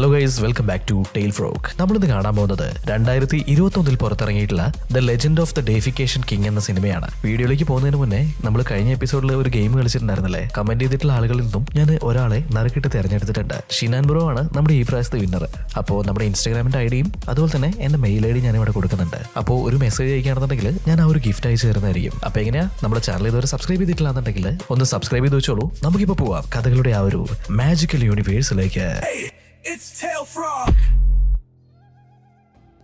Hello guys, welcome back to tail frog. നമ്മളിന്ന് കാണാൻ പോകുന്നത് 2021 പുറത്തിറങ്ങിയിട്ടുള്ള the legend of the deification king എന്ന സിനിമയാണ്. വീഡിയോയിലേക്ക് പോകുന്നതിന് മുന്നേ നമ്മൾ കഴിഞ്ഞ എപ്പിസോഡിൽ ഒരു ഗെയിം കളിച്ചിട്ടുണ്ടായിരുന്നല്ലേ? കമന്റ് ചെയ്തിട്ടുള്ള ആളുകളിൽ നിന്നും ഞാൻ ഒരാളെ നറുക്കിട്ട് തിരഞ്ഞെടുത്തിട്ടുണ്ട്. ഷിനാൻ ബ്രോ ആണ് നമ്മുടെ ഈ പ്രാവശ്യത്തെ വിന്നർ. അപ്പോൾ നമ്മുടെ ഇൻസ്റ്റാഗ്രാമിന്റെ ഐഡിയും അതുപോലെ തന്നെ എന്റെ മെയിൽ ഐ ഡി ഞാൻ ഇവിടെ കൊടുക്കുന്നുണ്ട്. അപ്പോൾ ഒരു മെസ്സേജ് അയക്കുകയാണെന്നുണ്ടെങ്കിൽ ഞാൻ ആ ഒരു ഗിഫ്റ്റ് അയച്ചു തരുന്നതായിരിക്കും. അപ്പോൾ എങ്ങനെയാ നമ്മുടെ ചാനൽ ഇതുവരെ സബ്സ്ക്രൈബ് ചെയ്തിട്ടില്ലാന്നുണ്ടെങ്കിൽ ഒന്ന് സബ്സ്ക്രൈബ് ചെയ്ത് വെച്ചോളൂ. നമുക്കിപ്പോൾ പോവാം കഥകളുടെ ആ ഒരു മാജിക്കൽ യൂണിവേഴ്സിലേക്ക്.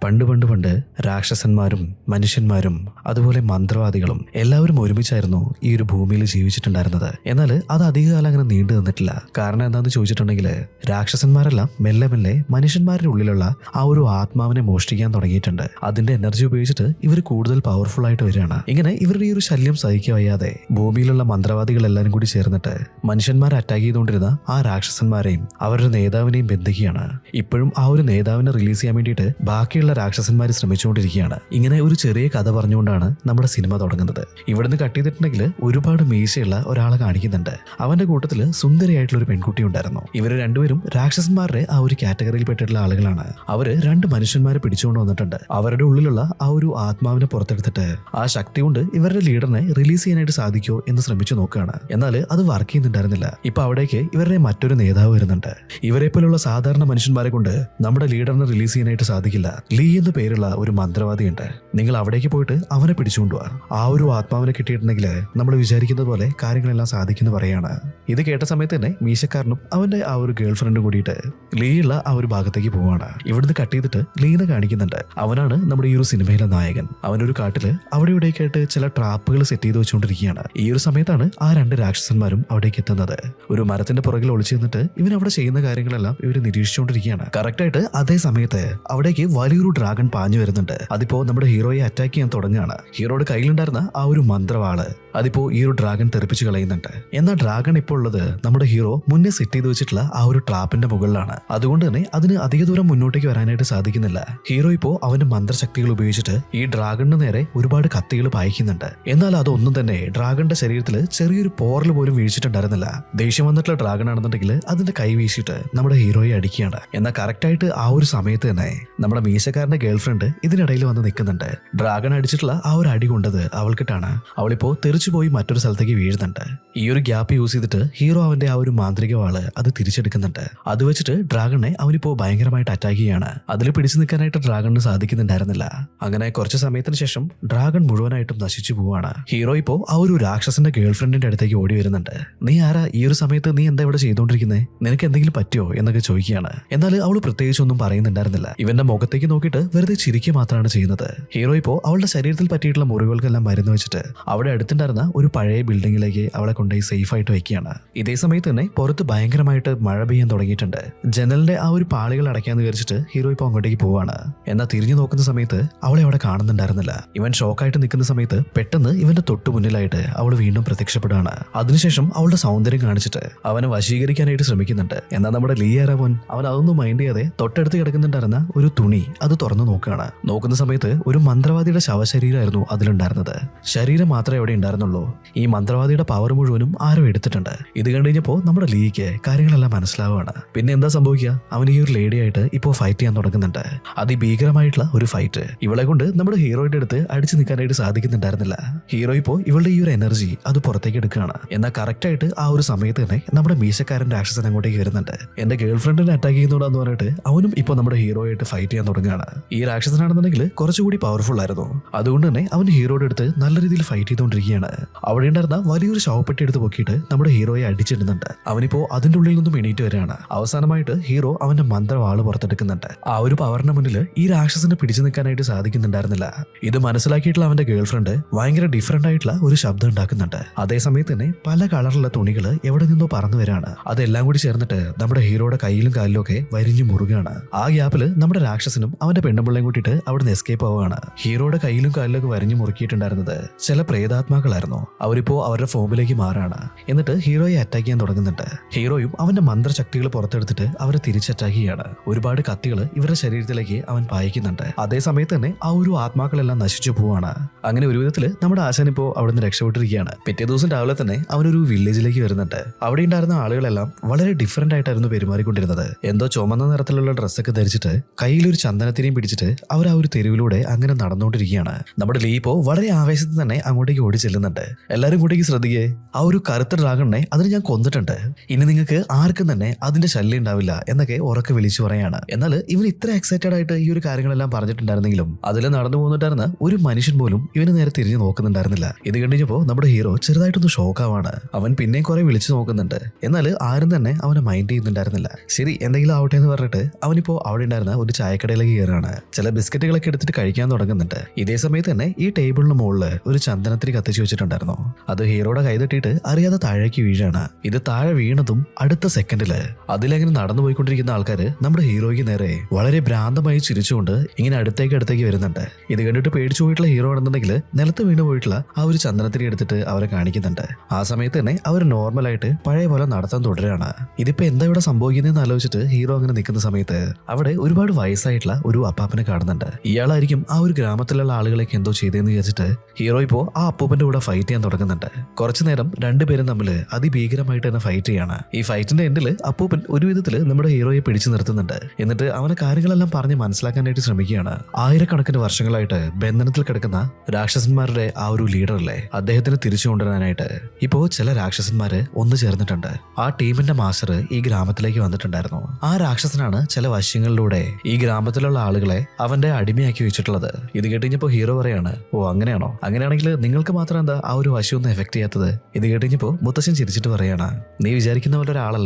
പണ്ട് രാക്ഷസന്മാരും മനുഷ്യന്മാരും അതുപോലെ മന്ത്രവാദികളും എല്ലാവരും ഒരുമിച്ചായിരുന്നു ഈ ഒരു ഭൂമിയിൽ ജീവിച്ചിട്ടുണ്ടായിരുന്നത്. എന്നാൽ അത് അധികകാലം അങ്ങനെ നീണ്ടു നിന്നിട്ടില്ല. കാരണം എന്താണെന്ന് ചോദിച്ചിട്ടുണ്ടെങ്കിൽ രാക്ഷസന്മാരെല്ലാം മെല്ലെ മെല്ലെ മനുഷ്യന്മാരുടെ ഉള്ളിലുള്ള ആ ഒരു ആത്മാവിനെ മോഷ്ടിക്കാൻ തുടങ്ങിയിട്ടുണ്ട്. അതിന്റെ എനർജി ഉപയോഗിച്ചിട്ട് ഇവർ കൂടുതൽ പവർഫുൾ ആയിട്ട് വരികയാണ്. ഇങ്ങനെ ഇവരുടെ ഈ ഒരു ശല്യം സഹിക്കാൻ വയ്യാതെ ഭൂമിയിലുള്ള മന്ത്രവാദികൾ എല്ലാവരും കൂടി ചേർന്നിട്ട് മനുഷ്യന്മാരെ അറ്റാക്ക് ചെയ്തുകൊണ്ടിരുന്ന ആ രാക്ഷസന്മാരെയും അവരുടെ നേതാവിനെയും ബന്ധിക്കുകയാണ്. ഇപ്പോഴും ആ ഒരു നേതാവിനെ റിലീസ് ചെയ്യാൻ വേണ്ടിയിട്ട് ബാക്കിയുള്ള രാക്ഷസന്മാർ ശ്രമിച്ചുകൊണ്ടിരിക്കുകയാണ്. ഇങ്ങനെ ഒരു ചെറിയ കഥ പറഞ്ഞുകൊണ്ടാണ് നമ്മുടെ സിനിമ തുടങ്ങുന്നത്. ഇവിടുന്ന് കട്ട് ചെയ്തിട്ടുണ്ടെങ്കിൽ ഒരുപാട് മീശയുള്ള ഒരാളെ കാണിക്കുന്നുണ്ട്. അവന്റെ കൂട്ടത്തിൽ സുന്ദരിയായിട്ടുള്ള ഒരു പെൺകുട്ടി ഉണ്ടായിരുന്നു. ഇവര് രണ്ടുപേരും രാക്ഷസന്മാരുടെ ആ ഒരു കാറ്റഗറിയിൽ പെട്ടിട്ടുള്ള ആളുകളാണ്. അവര് രണ്ട് മനുഷ്യന്മാരെ പിടിച്ചുകൊണ്ട് വന്നിട്ടുണ്ട്. അവരുടെ ഉള്ളിലുള്ള ആ ഒരു ആത്മാവിനെ പുറത്തെടുത്തിട്ട് ആ ശക്തി കൊണ്ട് ഇവരുടെ ലീഡറിനെ റിലീസ് ചെയ്യാനായിട്ട് സാധിക്കുമോ എന്ന് ശ്രമിച്ചു നോക്കുകയാണ്. എന്നാൽ അത് വർക്ക് ചെയ്യുന്നുണ്ടായിരുന്നില്ല. ഇപ്പൊ അവിടേക്ക് ഇവരുടെ മറ്റൊരു നേതാവ് വരുന്നുണ്ട്. ഇവരെ പോലുള്ള സാധാരണ മനുഷ്യന്മാരെ കൊണ്ട് നമ്മുടെ ലീഡറിനെ റിലീസ് ചെയ്യാനായിട്ട് സാധിക്കില്ല. ലീ എന്ന് പേരുള്ള ഒരു മന്ത്രവാദിയുണ്ട്. നിങ്ങൾ അവിടേക്ക് പോയിട്ട് അവനെ പിടിച്ചുകൊണ്ടുപോവാ. ആ ഒരു ആത്മാവിനെ കിട്ടിയിട്ടുണ്ടെങ്കിൽ നമ്മൾ വിചാരിക്കുന്നത് പോലെ കാര്യങ്ങളെല്ലാം സാധിക്കുന്നു പറയാണ്. ഇത് കേട്ട സമയത്ത് തന്നെ മീശക്കാരനും അവന്റെ ആ ഒരു ഗേൾ ഫ്രണ്ടും കൂടിയിട്ട് ലീ ഉള്ള ആ ഒരു ഭാഗത്തേക്ക് പോവാണ്. ഇവിടുന്ന് കട്ട് ചെയ്തിട്ട് ലീനെ കാണിക്കുന്നുണ്ട്. അവനാണ് നമ്മുടെ ഈ ഒരു സിനിമയിലെ നായകൻ. അവനൊരു കാട്ടില് അവിടെ ഇവിടേക്കായിട്ട് ചില ട്രാപ്പുകൾ സെറ്റ് ചെയ്ത് വെച്ചുകൊണ്ടിരിക്കുകയാണ്. ഈ ഒരു സമയത്താണ് ആ രണ്ട് രാക്ഷസന്മാരും അവിടേക്ക് എത്തുന്നത്. ഒരു മരത്തിന്റെ പുറകിൽ ഒളിച്ചു നിന്നിട്ട് ഇവൻ അവിടെ ചെയ്യുന്ന കാര്യങ്ങളെല്ലാം ഇവർ നിരീക്ഷിച്ചുകൊണ്ടിരിക്കുകയാണ്. കറക്റ്റായിട്ട് അതേ സമയത്ത് അവിടേക്ക് വലിയൊരു ഡ്രാഗൺ പാഞ്ഞു വരുന്നുണ്ട്. അതിപ്പോ നമ്മുടെ ഹീറോയെ അറ്റാക്ക് ചെയ്യാൻ തുടങ്ങുകയാണ്. ഹീറോയുടെ കയ്യിലുണ്ടായിരുന്ന ആ ഒരു മന്ത്രവാള് അതിപ്പോ ഈ ഒരു ഡ്രാഗൺ തെറിപ്പിച്ച് കളയുന്നുണ്ട്. എന്നാൽ ഡ്രാഗൺ ഇപ്പോൾ ഉള്ളത് നമ്മുടെ ഹീറോ മുന്നേ സെറ്റ് ചെയ്ത് വെച്ചിട്ടുള്ള ആ ഒരു ട്രാപ്പിന്റെ മുകളിലാണ്. അതുകൊണ്ട് തന്നെ അതിന് അധിക ദൂരം മുന്നോട്ടേക്ക് വരാനായിട്ട് സാധിക്കുന്നില്ല. ഹീറോ ഇപ്പോ അവന്റെ മന്ത്രശക്തികൾ ഉപയോഗിച്ചിട്ട് ഈ ഡ്രാഗണിന് നേരെ ഒരുപാട് കത്തികൾ പായിക്കുന്നുണ്ട്. എന്നാൽ അതൊന്നും തന്നെ ഡ്രാഗണിന്റെ ശരീരത്തിൽ ചെറിയൊരു പോറൽ പോലും വീഴ്ചിട്ടുണ്ടായിരുന്നില്ല. ദേഷ്യം വന്നിട്ടുള്ള ഡ്രാഗൺ ആണെന്നുണ്ടെങ്കിൽ അതിന്റെ കൈ വീശിയിട്ട് നമ്മുടെ ഹീറോയെ അടിക്കുകയാണ്. എന്നാൽ കറക്റ്റായിട്ട് ആ ഒരു സമയത്ത് തന്നെ നമ്മുടെ മീശക്കാരന്റെ ഗേൾ ഫ്രണ്ട് ഇതിനിടയിൽ വന്ന് നിൽക്കുന്നുണ്ട്. ഡ്രാഗൺ അടിച്ചിട്ടുള്ള ആ ഒരു അടി കൊണ്ടത് അവൾക്കിട്ടാണ്. അവളിപ്പോ തെറിച്ചു പോയി മറ്റൊരു സ്ഥലത്തേക്ക് വീഴുന്നുണ്ട്. ഈ ഒരു ഗ്യാപ്പ് യൂസ് ചെയ്തിട്ട് ഹീറോ അവന്റെ ആ ഒരു മാന്ത്രിക വാള് അത് തിരിച്ചെടുക്കുന്നുണ്ട്. അത് വെച്ചിട്ട് ഡ്രാഗണെ അവനിപ്പോ ഭയങ്കരമായിട്ട് അറ്റാക്ക് ചെയ്യാണ്. അതിൽ പിടിച്ചു നിൽക്കാനായിട്ട് ഡ്രാഗണിന് സാധിക്കുന്നുണ്ടായിരുന്നില്ല. അങ്ങനെ കുറച്ച് സമയത്തിന് ശേഷം ഡ്രാഗൺ മുഴുവനായിട്ടും നശിച്ചു പോവാണ്. ഹീറോ ഇപ്പോ ആ ഒരു രാക്ഷസന്റെ ഗേൾ ഫ്രണ്ടിന്റെ അടുത്തേക്ക് ഓടി വരുന്നുണ്ട്. നീ ആരാ? ഈ ഒരു സമയത്ത് നീ എന്താ ഇവിടെ ചെയ്തോണ്ടിരിക്കുന്നത്? നിനക്ക് എന്തെങ്കിലും പറ്റുമോ എന്നൊക്കെ ചോദിക്കുകയാണ്. എന്നാൽ അവള് പ്രത്യേകിച്ച് ഒന്നും പറയുന്നുണ്ടായിരുന്നില്ല. ഇവന്റെ മുഖത്തേക്ക് നോക്കിയിട്ട് വെറുതെ ചിരിക്കുക മാത്രമാണ് ചെയ്യുന്നത്. ഹീറോ ഇപ്പോ അവളുടെ ശരീരത്തിൽ പറ്റിയിട്ടുള്ള മുറിവുകൾക്കെല്ലാം മരുന്ന് വെച്ചിട്ട് അവിടെ അടുത്തുണ്ടായിരുന്ന ഒരു പഴയ ബിൽഡിങ്ങിലേക്ക് അവളെ കൊണ്ടുപോയി സേഫ് ആയിട്ട് വെക്കുകയാണ്. ഇതേ സമയത്ത് തന്നെ പുറത്ത് ഭയങ്കരമായിട്ട് മഴ പെയ്യാൻ തുടങ്ങിയിട്ടുണ്ട്. ജനലിന്റെ ആ ഒരു പാളികൾ അടയ്ക്കാന്ന് വിചാരിച്ചിട്ട് ഹീറോ ഇപ്പോ അങ്ങോട്ടേക്ക് പോവാണ്. എന്നാൽ തിരിഞ്ഞു നോക്കുന്ന സമയത്ത് അവളെ അവിടെ കാണുന്നുണ്ടായിരുന്നില്ല. ഇവൻ ഷോക്കായിട്ട് നിൽക്കുന്ന സമയത്ത് പെട്ടെന്ന് ഇവന്റെ തൊട്ടു മുന്നിലായിട്ട് അവൾ വീണ്ടും പ്രത്യക്ഷപ്പെടുകയാണ്. അതിനുശേഷം അവളുടെ സൗന്ദര്യം കാണിച്ചിട്ട് അവനെ വശീകരിക്കാനായിട്ട് ശ്രമിക്കുന്നുണ്ട്. എന്നാൽ നമ്മുടെ ലീ ആരാവൻ അവൻ അതൊന്നും മൈൻഡ് ചെയ്യാതെ തൊട്ടടുത്ത് കിടക്കുന്നുണ്ടായിരുന്ന ഒരു തുണി അത് തുറന്നു നോക്കുകയാണ്. നോക്കുന്ന സമയത്ത് ഒരു മന്ത്രവാദിയുടെ ശവശരീരമായിരുന്നു അതിലുണ്ടായിരുന്നത്. ശരീരം മാത്രമേ അവിടെ ഉണ്ടായിരുന്നുള്ളൂ. ഈ മന്ത്രവാദിയുടെ പവർ മുഴുവനും ആരോ എടുത്തിട്ടുണ്ട്. ഇത് കണ്ടു കഴിഞ്ഞപ്പോൾ നമ്മുടെ ലീക്ക് കാര്യങ്ങളെല്ലാം മനസ്സിലാവുകയാണ്. പിന്നെ എന്താ സംഭവിക്കുക? അവൻ ഈ ഒരു ലേഡിയായിട്ട് ഇപ്പോൾ ഫൈറ്റ് ചെയ്യാൻ തുടങ്ങുന്നുണ്ട്. അതിഭീകരമായിട്ടുള്ള ഒരു ഫൈറ്റ്. ഇവളെ കൊണ്ട് നമ്മുടെ ഹീറോയുടെ അടുത്ത് അടിച്ചു നിൽക്കാനായിട്ട് സാധിക്കുന്നുണ്ടായിരുന്നില്ല. ഹീറോ ഇപ്പോൾ ഇവളുടെ ഈ ഒരു എനർജി അത് പുറത്തേക്ക് എടുക്കുകയാണ്. എന്നാൽ കറക്റ്റായിട്ട് ആ ഒരു സമയത്ത് തന്നെ നമ്മുടെ മീശക്കാരൻ രാക്ഷസൻ അങ്ങോട്ടേക്ക് വരുന്നുണ്ട്. എന്റെ ഗേൾ ഫ്രണ്ടിനെ അറ്റാക്ക് ചെയ്യുന്നോടാന്ന് പറഞ്ഞിട്ട് അവനും ഇപ്പോൾ നമ്മുടെ ഹീറോയായിട്ട് ഫൈറ്റ് ചെയ്യാൻ തുടങ്ങുകയാണ്. ഈ രാക്ഷസനാണെന്നുണ്ടെങ്കിൽ കുറച്ചുകൂടി പവർഫുൾ ആയിരുന്നു. അതുകൊണ്ട് തന്നെ അവൻ ഹീറോയുടെ അടുത്ത് നല്ല രീതിയിൽ ഫൈറ്റ് ചെയ്തുകൊണ്ടിരിക്കുകയാണ്. അവിടെ ഉണ്ടായിരുന്ന വലിയൊരു ശവപ്പെട്ടി എടുത്ത് പൊക്കിയിട്ട് നമ്മുടെ ഹീറോയെ അടിച്ചിടുന്നുണ്ട്. അവനിപ്പോ അതിന്റെ ഉള്ളിൽ നിന്നും എണീറ്റ് വരികയാണ്. അവസാനമായിട്ട് ഹീറോ അവന്റെ മന്ത്രവാള് പുറത്തെടുക്കുന്നുണ്ട്. ആ ഒരു പവറിന്റെ മുന്നിൽ ഈ രാക്ഷസന് പിടിച്ചു നിൽക്കാനായിട്ട് സാധിക്കുന്നുണ്ടായിരുന്നില്ല. ഇത് മനസ്സിലാക്കിയിട്ടുള്ള അവന്റെ ഗേൾ ഫ്രണ്ട് ഭയങ്കര ഡിഫറെന്റ് ആയിട്ടുള്ള ഒരു ശബ്ദം ഉണ്ടാക്കുന്നുണ്ട്. അതേ സമയത്ത് തന്നെ പല കളറുള്ള തുണികൾ എവിടെ നിന്നോ പറന്നു വരാണ്. അതെല്ലാം കൂടി ചേർന്നിട്ട് നമ്മുടെ ഹീറോയുടെ കയ്യിലും കാലിലും ഒക്കെ വരിഞ്ഞു മുറുകയാണ്. ആ ഗ്യാപ്പില് നമ്മുടെ രാക്ഷസനും അവന്റെ പെണ്ണുപിള്ളയും കൂട്ടിയിട്ട് അവിടെ നിന്ന് എസ്കേപ്പ് ആവുകയാണ്. ഹീറോയുടെ കയ്യിലും കാലിലൊക്കെ വരിഞ്ഞു മുറുക്കിയിട്ടുണ്ടായിരുന്നത് ചില പ്രേതാത്മാക്കളല്ല, ആളുകളായിരുന്നു. അവരിപ്പോ അവരുടെ ഫോമിലേക്ക് മാറാണ്. എന്നിട്ട് ഹീറോയെ അറ്റാക്ക് ചെയ്യാൻ തുടങ്ങുന്നുണ്ട്. ഹീറോയും അവന്റെ മന്ത്രശക്തികൾ പുറത്തെടുത്തിട്ട് അവരെ തിരിച്ച് അറ്റാക്ക് ചെയ്യാണ്. ഒരുപാട് കത്തികൾ ഇവരുടെ ശരീരത്തിലേക്ക് അവൻ പായിക്കുന്നുണ്ട്. അതേ സമയത്ത് തന്നെ ആ ഒരു ആത്മാക്കളെല്ലാം നശിച്ചു പോവാണ്. അങ്ങനെ ഒരു വിധത്തില് നമ്മുടെ ആശാൻ ഇപ്പോ അവിടെ നിന്ന് രക്ഷപ്പെട്ടിരിക്കുകയാണ്. പിറ്റേ ദിവസം രാവിലെ തന്നെ അവനൊരു വില്ലേജിലേക്ക് വരുന്നുണ്ട്. അവിടെ ഉണ്ടായിരുന്ന ആളുകളെല്ലാം വളരെ ഡിഫറന്റ് ആയിട്ടായിരുന്നു പെരുമാറിക്കൊണ്ടിരുന്നത്. എന്തോ ചുമന്ന നിറത്തിലുള്ള ഡ്രസ്സൊക്കെ ധരിച്ചിട്ട് കയ്യിലൊരു ചന്ദനത്തിനെയും പിടിച്ചിട്ട് അവർ ആ ഒരു തെരുവിലൂടെ അങ്ങനെ നടന്നുകൊണ്ടിരിക്കുകയാണ്. നമ്മുടെ ലീ ഇപ്പോ വളരെ ആവേശത്തിൽ തന്നെ അങ്ങോട്ടേക്ക് ഓടി ചെല്ലുന്നുണ്ട്. എല്ലാവരും കൂട്ടേക്ക് ശ്രദ്ധിക്കേ, ആ ഒരു കറുത്ത ഡ്രാഗണിനെ അതിന് ഞാൻ കൊന്നിട്ടുണ്ട്. ഇനി നിങ്ങൾക്ക് ആർക്കും തന്നെ അതിന്റെ ശല്യം ഉണ്ടാവില്ല എന്നൊക്കെ ഉറക്കെ വിളിച്ചു പറയാണ്. എന്നാൽ ഇവൻ ഇത്ര എക്സൈറ്റഡ് ആയിട്ട് ഈ ഒരു കാര്യങ്ങളെല്ലാം പറഞ്ഞിട്ടുണ്ടായിരുന്നെങ്കിലും അതിൽ നടന്നു പോകുന്നുണ്ടായിരുന്ന ഒരു മനുഷ്യൻ പോലും ഇവന് നേരെ തിരിഞ്ഞു നോക്കുന്നുണ്ടായിരുന്നില്ല. ഇത് കഴിഞ്ഞപ്പോ നമ്മുടെ ഹീറോ ചെറുതായിട്ടൊന്ന് ഷോക്കാവാണ്. അവൻ പിന്നെയും കുറെ വിളിച്ചു നോക്കുന്നുണ്ട്. എന്നാൽ ആരും തന്നെ അവനെ മൈൻഡ് ചെയ്യുന്നുണ്ടായിരുന്നില്ല. ശരി, എന്തെങ്കിലും ആവട്ടെ എന്ന് പറഞ്ഞിട്ട് അവനിപ്പോ അവിടെ ഉണ്ടായിരുന്ന ഒരു ചായക്കടയിലേക്ക് കയറാണ്. ചില ബിസ്ക്കറ്റുകളൊക്കെ എടുത്തിട്ട് കഴിക്കാൻ തുടങ്ങുന്നുണ്ട്. ഇതേ സമയത്ത് തന്നെ ഈ ടേബിളിന് മുകളിൽ ഒരു ചന്ദനത്തിരി കത്തിച്ചു വെച്ചിട്ടുണ്ടായിരുന്നു. അത് ഹീറോയുടെ കൈ തട്ടിയിട്ട് അറിയാതെ താഴേക്ക് വീഴാണ്. ഇത് താഴെ വീണതും അടുത്ത സെക്കൻഡില് അതിലെങ്ങനെ നടന്നു പോയിക്കൊണ്ടിരിക്കുന്ന ആൾക്കാര് നമ്മുടെ ഹീറോയ്ക്ക് നേരെ വളരെ ഭ്രാന്തമായി ചിരിച്ചുകൊണ്ട് ഇങ്ങനെ അടുത്തേക്ക് വരുന്നുണ്ട്. ഇത് കണ്ടിട്ട് പേടിച്ചു പോയിട്ടുള്ള ഹീറോ ആണെന്നുണ്ടെങ്കിൽ നിലത്ത് വീണ് പോയിട്ടുള്ള ആ ഒരു ചന്ദനത്തിരി എടുത്തിട്ട് അവരെ കാണിക്കുന്നുണ്ട്. ആ സമയത്ത് തന്നെ അവർ നോർമലായിട്ട് പഴയ പോലെ നടത്താൻ തുടരുകയാണ്. ഇതിപ്പോ എന്താ ഇവിടെ സംഭവിക്കുന്നതെന്ന് ആലോചിച്ചിട്ട് ഹീറോ അങ്ങനെ നിൽക്കുന്ന സമയത്ത് അവിടെ ഒരുപാട് വയസ്സായിട്ടുള്ള ഒരു അപ്പാപ്പനെ കാണുന്നുണ്ട്. ഇയാളായിരിക്കും ആ ഒരു ഗ്രാമത്തിലുള്ള ആളുകളേക്ക് എന്തോ ചെയ്തതെന്ന് വിചാരിച്ചിട്ട് ഹീറോ ഇപ്പോ ആ അപ്പൂപ്പന്റെ കൂടെ ഫൈറ്റ് ചെയ്യാൻ തുടങ്ങുന്നുണ്ട്. കുറച്ചു നേരം രണ്ടുപേരും തമ്മിൽ അതിഭീകരമായിട്ട് തന്നെ ഫൈറ്റ് ചെയ്യാണ്. ഈ ഫൈറ്റിന്റെ എൻഡിൽ അപ്പൂപ്പൻ ഒരു വിധത്തില് നമ്മുടെ ഹീറോയെ പിടിച്ചു നിർത്തുന്നുണ്ട്. എന്നിട്ട് അവനെ കാര്യങ്ങളെല്ലാം പറഞ്ഞ് മനസ്സിലാക്കാനായിട്ട് ശ്രമിക്കുകയാണ്. ആയിരക്കണക്കിന് വർഷങ്ങളായിട്ട് ബന്ധനത്തിൽ കിടക്കുന്ന രാക്ഷസന്മാരുടെ ആ ഒരു ലീഡറല്ലേ, അദ്ദേഹത്തിന് തിരിച്ചു കൊണ്ടുവരാനായിട്ട് ഇപ്പോ ചില രാക്ഷസന്മാര് ഒന്നു ചേർന്നിട്ടുണ്ട്. ആ ടീമിന്റെ മാസ്റ്റർ ഈ ഗ്രാമത്തിലേക്ക് വന്നിട്ടുണ്ടായിരുന്നു. ആ രാക്ഷസനാണ് ചില വശ്യങ്ങളിലൂടെ ഈ ഗ്രാമത്തിലുള്ള ആളുകളെ അവന്റെ അടിമയാക്കി വെച്ചിട്ടുള്ളത്. ഇത് കേട്ടിഞ്ഞപ്പോ ഹീറോ പറയാണ്, ഓ അങ്ങനെയാണോ? അങ്ങനെയാണെങ്കിൽ നിങ്ങൾക്ക് മാത്രം എന്താ ആ ഒരു വശ്യമൊന്നും എഫക്ട് ചെയ്യാത്തത്? ഇത് കേട്ടിഞ്ഞപ്പോ മുത്തശ്ശൻ ചിരിച്ചിട്ട് പറയാണ്, നീ വിചാരിക്കുന്ന പോലെ ഒരാളല്ല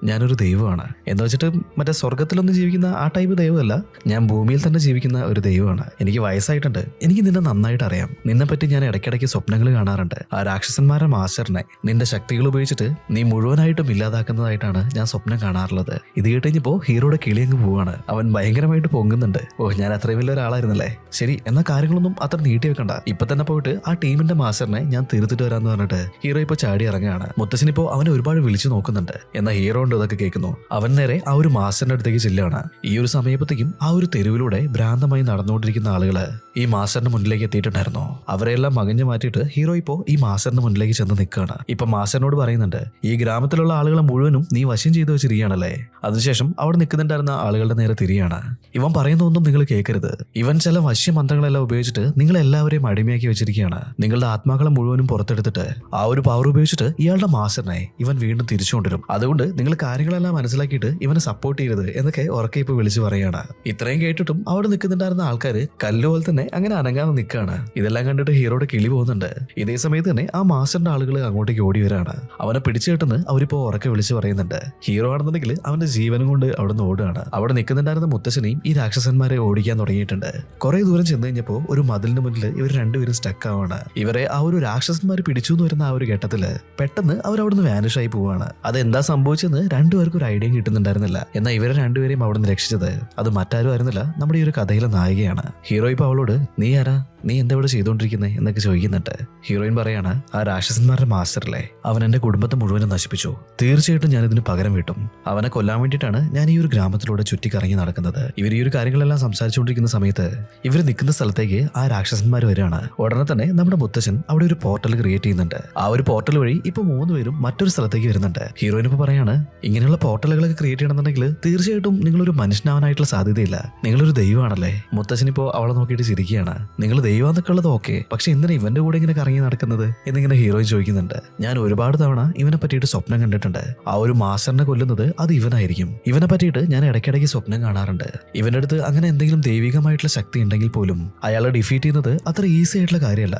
ഞാനൊരു ദൈവമാണ്. എന്ന് വെച്ചിട്ട് മറ്റേ സ്വർഗത്തിലൊന്നും ജീവിക്കുന്ന ആ ടൈപ്പ് ദൈവമല്ല, ഞാൻ ഭൂമിയിൽ തന്നെ ജീവിക്കുന്ന ഒരു ദൈവമാണ്. എനിക്ക് വയസ്സായിട്ടുണ്ട്. എനിക്ക് നിന്നെ നന്നായിട്ട് അറിയാം. നിന്നെ പറ്റി ഞാൻ ഇടയ്ക്കിടയ്ക്ക് സ്വപ്നങ്ങൾ കാണാറുണ്ട്. ആ രാക്ഷസന്മാരുടെ മാസ്റ്ററിനെ നിന്റെ ശക്തികൾ ഉപയോഗിച്ചിട്ട് നീ മുഴുവനായിട്ടും ഇല്ലാതാക്കുന്നതായിട്ടാണ് ഞാൻ സ്വപ്നം കാണാറുള്ളത്. ഇത് കേട്ടിഞ്ഞപ്പോ ഹീറോയുടെ കിളി അങ്ങ് പോവാണ്. അവൻ ഭയങ്കരമായിട്ട് പൊങ്ങുന്നുണ്ട്. ഓ, ഞാൻ അത്രയും വലിയ ഒരാളായിരുന്നല്ലേ. ശരി, എന്നാ കാര്യങ്ങളൊന്നും അത്ര നീട്ടി വെക്കണ്ട. ഇപ്പൊ തന്നെ പോയിട്ട് ആ ടീമിന്റെ മാസ്റ്ററിനെ ഞാൻ തീർത്തിട്ട് വരാന്ന് പറഞ്ഞിട്ട് ഹീറോ ഇപ്പൊ ചാടി ഇറങ്ങുകയാണ്. മുത്തശ്ശനിപ്പോ അവനെ ഒരുപാട് വിളിച്ചു നോക്കുന്നുണ്ട്. എന്നാൽ ഹീറോ ഉണ്ട് ഇതൊക്കെ കേൾക്കുന്നു. അവൻ നേരെ ആ ഒരു മാസ്റ്ററിന്റെ അടുത്തേക്ക് ചെല്ലുകയാണ്. ഈ ഒരു സമയത്തേക്കും ആ ഒരു തെരുവിലൂടെ ഭ്രാന്തമായി നടന്നുകൊണ്ടിരിക്കുന്ന ആളുകള് ഈ മാസ്റ്ററിന്റെ മുന്നിലേക്ക് എത്തിയിട്ടുണ്ടായിരുന്നു. അവരെല്ലാം മകഞ്ഞു മാറ്റിയിട്ട് ഹീറോ ഇപ്പോ ഈ മാസ്റ്ററിന്റെ മുന്നിലേക്ക് ചെന്ന് നിൽക്കുകയാണ്. ഇപ്പൊ മാസ്റ്ററിനോട് പറയുന്നുണ്ട്, ഈ ഗ്രാമത്തിലുള്ള ആളുകളെ മുഴുവനും നീ വശം ചെയ്തു വെച്ചിരിക്കുകയാണല്ലേ. അതിനുശേഷം അവിടെ നിൽക്കുന്നുണ്ടായിരുന്ന ആളുകളുടെ നേരെ തിരിയാണ്. ഇവൻ പറയുന്നതൊന്നും നിങ്ങൾ കേൾക്കരുത്. ഇവൻ ചില വശ്യമന്ത്രങ്ങളെല്ലാം ഉപയോഗിച്ചിട്ട് നിങ്ങളെല്ലാവരെയും അടിമയാക്കി വെച്ചിരിക്കുകയാണ്. നിങ്ങളുടെ ആത്മാക്കളെ മുഴുവനും പുറത്തെടുത്തിട്ട് ആ ഒരു പവർ ഉപയോഗിച്ചിട്ട് ഇയാളുടെ മാസ്റ്ററിനെ ഇവൻ വീണ്ടും തിരിച്ചു കൊണ്ടുവരും. അതുകൊണ്ട് നിങ്ങൾ കാര്യങ്ങളെല്ലാം മനസ്സിലാക്കിയിട്ട് ഇവനെ സപ്പോർട്ട് ചെയ്യരുത് എന്നൊക്കെ ഉറക്കെ ഇപ്പൊ വിളിച്ചു പറയാണ്. ഇത്രയും കേട്ടിട്ടും അവിടെ നിൽക്കുന്നുണ്ടായിരുന്ന ആൾക്കാർ കല്ലുപോലെ തന്നെ അങ്ങനെ അനങ്ങാതെ നിൽക്കുകയാണ്. ഇതെല്ലാം കണ്ടിട്ട് ഹീറോയുടെ കിളി പോകുന്നുണ്ട്. ഇതേ സമയത്ത് തന്നെ ആ മാസ്റ്ററിന്റെ ആളുകൾ അങ്ങോട്ടേക്ക് ഓടി വരാണ്. അവനെ പിടിച്ചു കെട്ടുന്ന അവരിപ്പോ ഉറക്കെ വിളിച്ചു പറയുന്നുണ്ട്. ഹീറോ ആണെന്നുണ്ടെങ്കിൽ അവന്റെ ജീവനും കൊണ്ട് അവിടെ നിന്ന് ഓടുകയാണ്. അവിടെ നിൽക്കുന്നുണ്ടായിരുന്ന മുത്തശ്ശനെയും ഈ രാക്ഷസന്മാരെ ഓടിക്കാൻ തുടങ്ങിയിട്ടുണ്ട്. കുറെ ദൂരം ചെന്ന് കഴിഞ്ഞപ്പോ ഒരു മതിലിന് മുന്നിൽ ഇവർ രണ്ടുപേരും സ്റ്റക്ക് ആവാണ്. ഇവരെ ആ ഒരു രാക്ഷസന്മാർ പിടിച്ചു എന്ന് വരുന്ന ആ ഒരു ഘട്ടത്തില് പെട്ടെന്ന് അവരവിടുന്ന് വാനിഷ് ആയി പോവാണ്. അതെന്താ സംഭവിച്ചെന്ന് രണ്ടുപേർക്കും ഒരു ഐഡിയ കിട്ടുന്നുണ്ടായിരുന്നില്ല. എന്നാൽ ഇവരെ രണ്ടുപേരെയും അവിടുന്ന് രക്ഷിച്ചത് അത് മറ്റാരും ആയിരുന്നില്ല, നമ്മുടെ ഈ ഒരു കഥയിലെ നായികയാണ്. ഹീറോ ഇപ്പൊ അവളോട്, നീ ആരാ, നീ എന്താ ഇവിടെ ചെയ്തുകൊണ്ടിരിക്കുന്നത് എന്നൊക്കെ ചോദിക്കുന്നുണ്ട്. ഹീറോയിൻ പറയാണ്, ആ രാക്ഷസന്മാരുടെ മാസ്റ്ററല്ലേ, അവൻ എന്റെ കുടുംബത്തെ മുഴുവനും നശിപ്പിച്ചു. തീർച്ചയായിട്ടും ഞാൻ ഇതിന് പകരം വീട്ടും. അവനെ കൊല്ലാൻ വേണ്ടിയിട്ടാണ് ഞാൻ ഈ ഒരു ഗ്രാമത്തിലൂടെ ചുറ്റിക്കറങ്ങി നടക്കുന്നത്. ഇവർ ഈ ഒരു കാര്യങ്ങളെല്ലാം സംസാരിച്ചുകൊണ്ടിരിക്കുന്ന സമയത്ത് ഇവർ നിൽക്കുന്ന സ്ഥലത്തേക്ക് ആ രാക്ഷസന്മാർ വരികയാണ്. ഉടനെ തന്നെ നമ്മുടെ മുത്തശ്ശൻ അവിടെ ഒരു പോർട്ടൽ ക്രിയേറ്റ് ചെയ്യുന്നുണ്ട്. ആ ഒരു പോർട്ടൽ വഴി ഇപ്പൊ 3 പേരും മറ്റൊരു സ്ഥലത്തേക്ക് വരുന്നുണ്ട്. ഹീറോയിൻ ഇപ്പൊ പറയാണ്, ഇങ്ങനെയുള്ള പോർട്ടലുകളൊക്കെ ക്രിയേറ്റ് ചെയ്യണമെന്നുണ്ടെങ്കിൽ തീർച്ചയായിട്ടും നിങ്ങളൊരു മനുഷ്യനാവാനായിട്ടുള്ള സാധ്യതയില്ല, നിങ്ങളൊരു ദൈവമാണല്ലേ. മുത്തശ്ശൻ ഇപ്പോ അവളെ നോക്കിയിട്ട് ചിരിക്കുകയാണ്. നിങ്ങൾ ദൈവമെന്നൊക്കെ ഉള്ളത് ഓക്കെ, പക്ഷെ എന്തിനാ ഇവന്റെ കൂടെ ഇങ്ങനെ കറങ്ങി നടക്കുന്നത് എന്നിങ്ങനെ ഹീറോയിൻ ചോദിക്കുന്നുണ്ട്. ഞാൻ ഒരുപാട് തവണ ഇവനെ പറ്റിയിട്ട് സ്വപ്നം കണ്ടിട്ടുണ്ട്. ആ ഒരു മാസ്റ്ററിനെ കൊല്ലുന്നത് അത് ഇവനായിരിക്കും. ഇവനെ പറ്റിയിട്ട് ഞാൻ ഇടയ്ക്കിടയ്ക്ക് സ്വപ്നം കാണാറുണ്ട്. ഇവന്റെ അടുത്ത് അങ്ങനെ എന്തെങ്കിലും ദൈവികമായിട്ടുള്ള ശക്തി ഉണ്ടെങ്കിൽ പോലും അയാളെ ഡിഫീറ്റ് ചെയ്യുന്നത് അത്ര ഈസി ആയിട്ടുള്ള കാര്യമല്ല.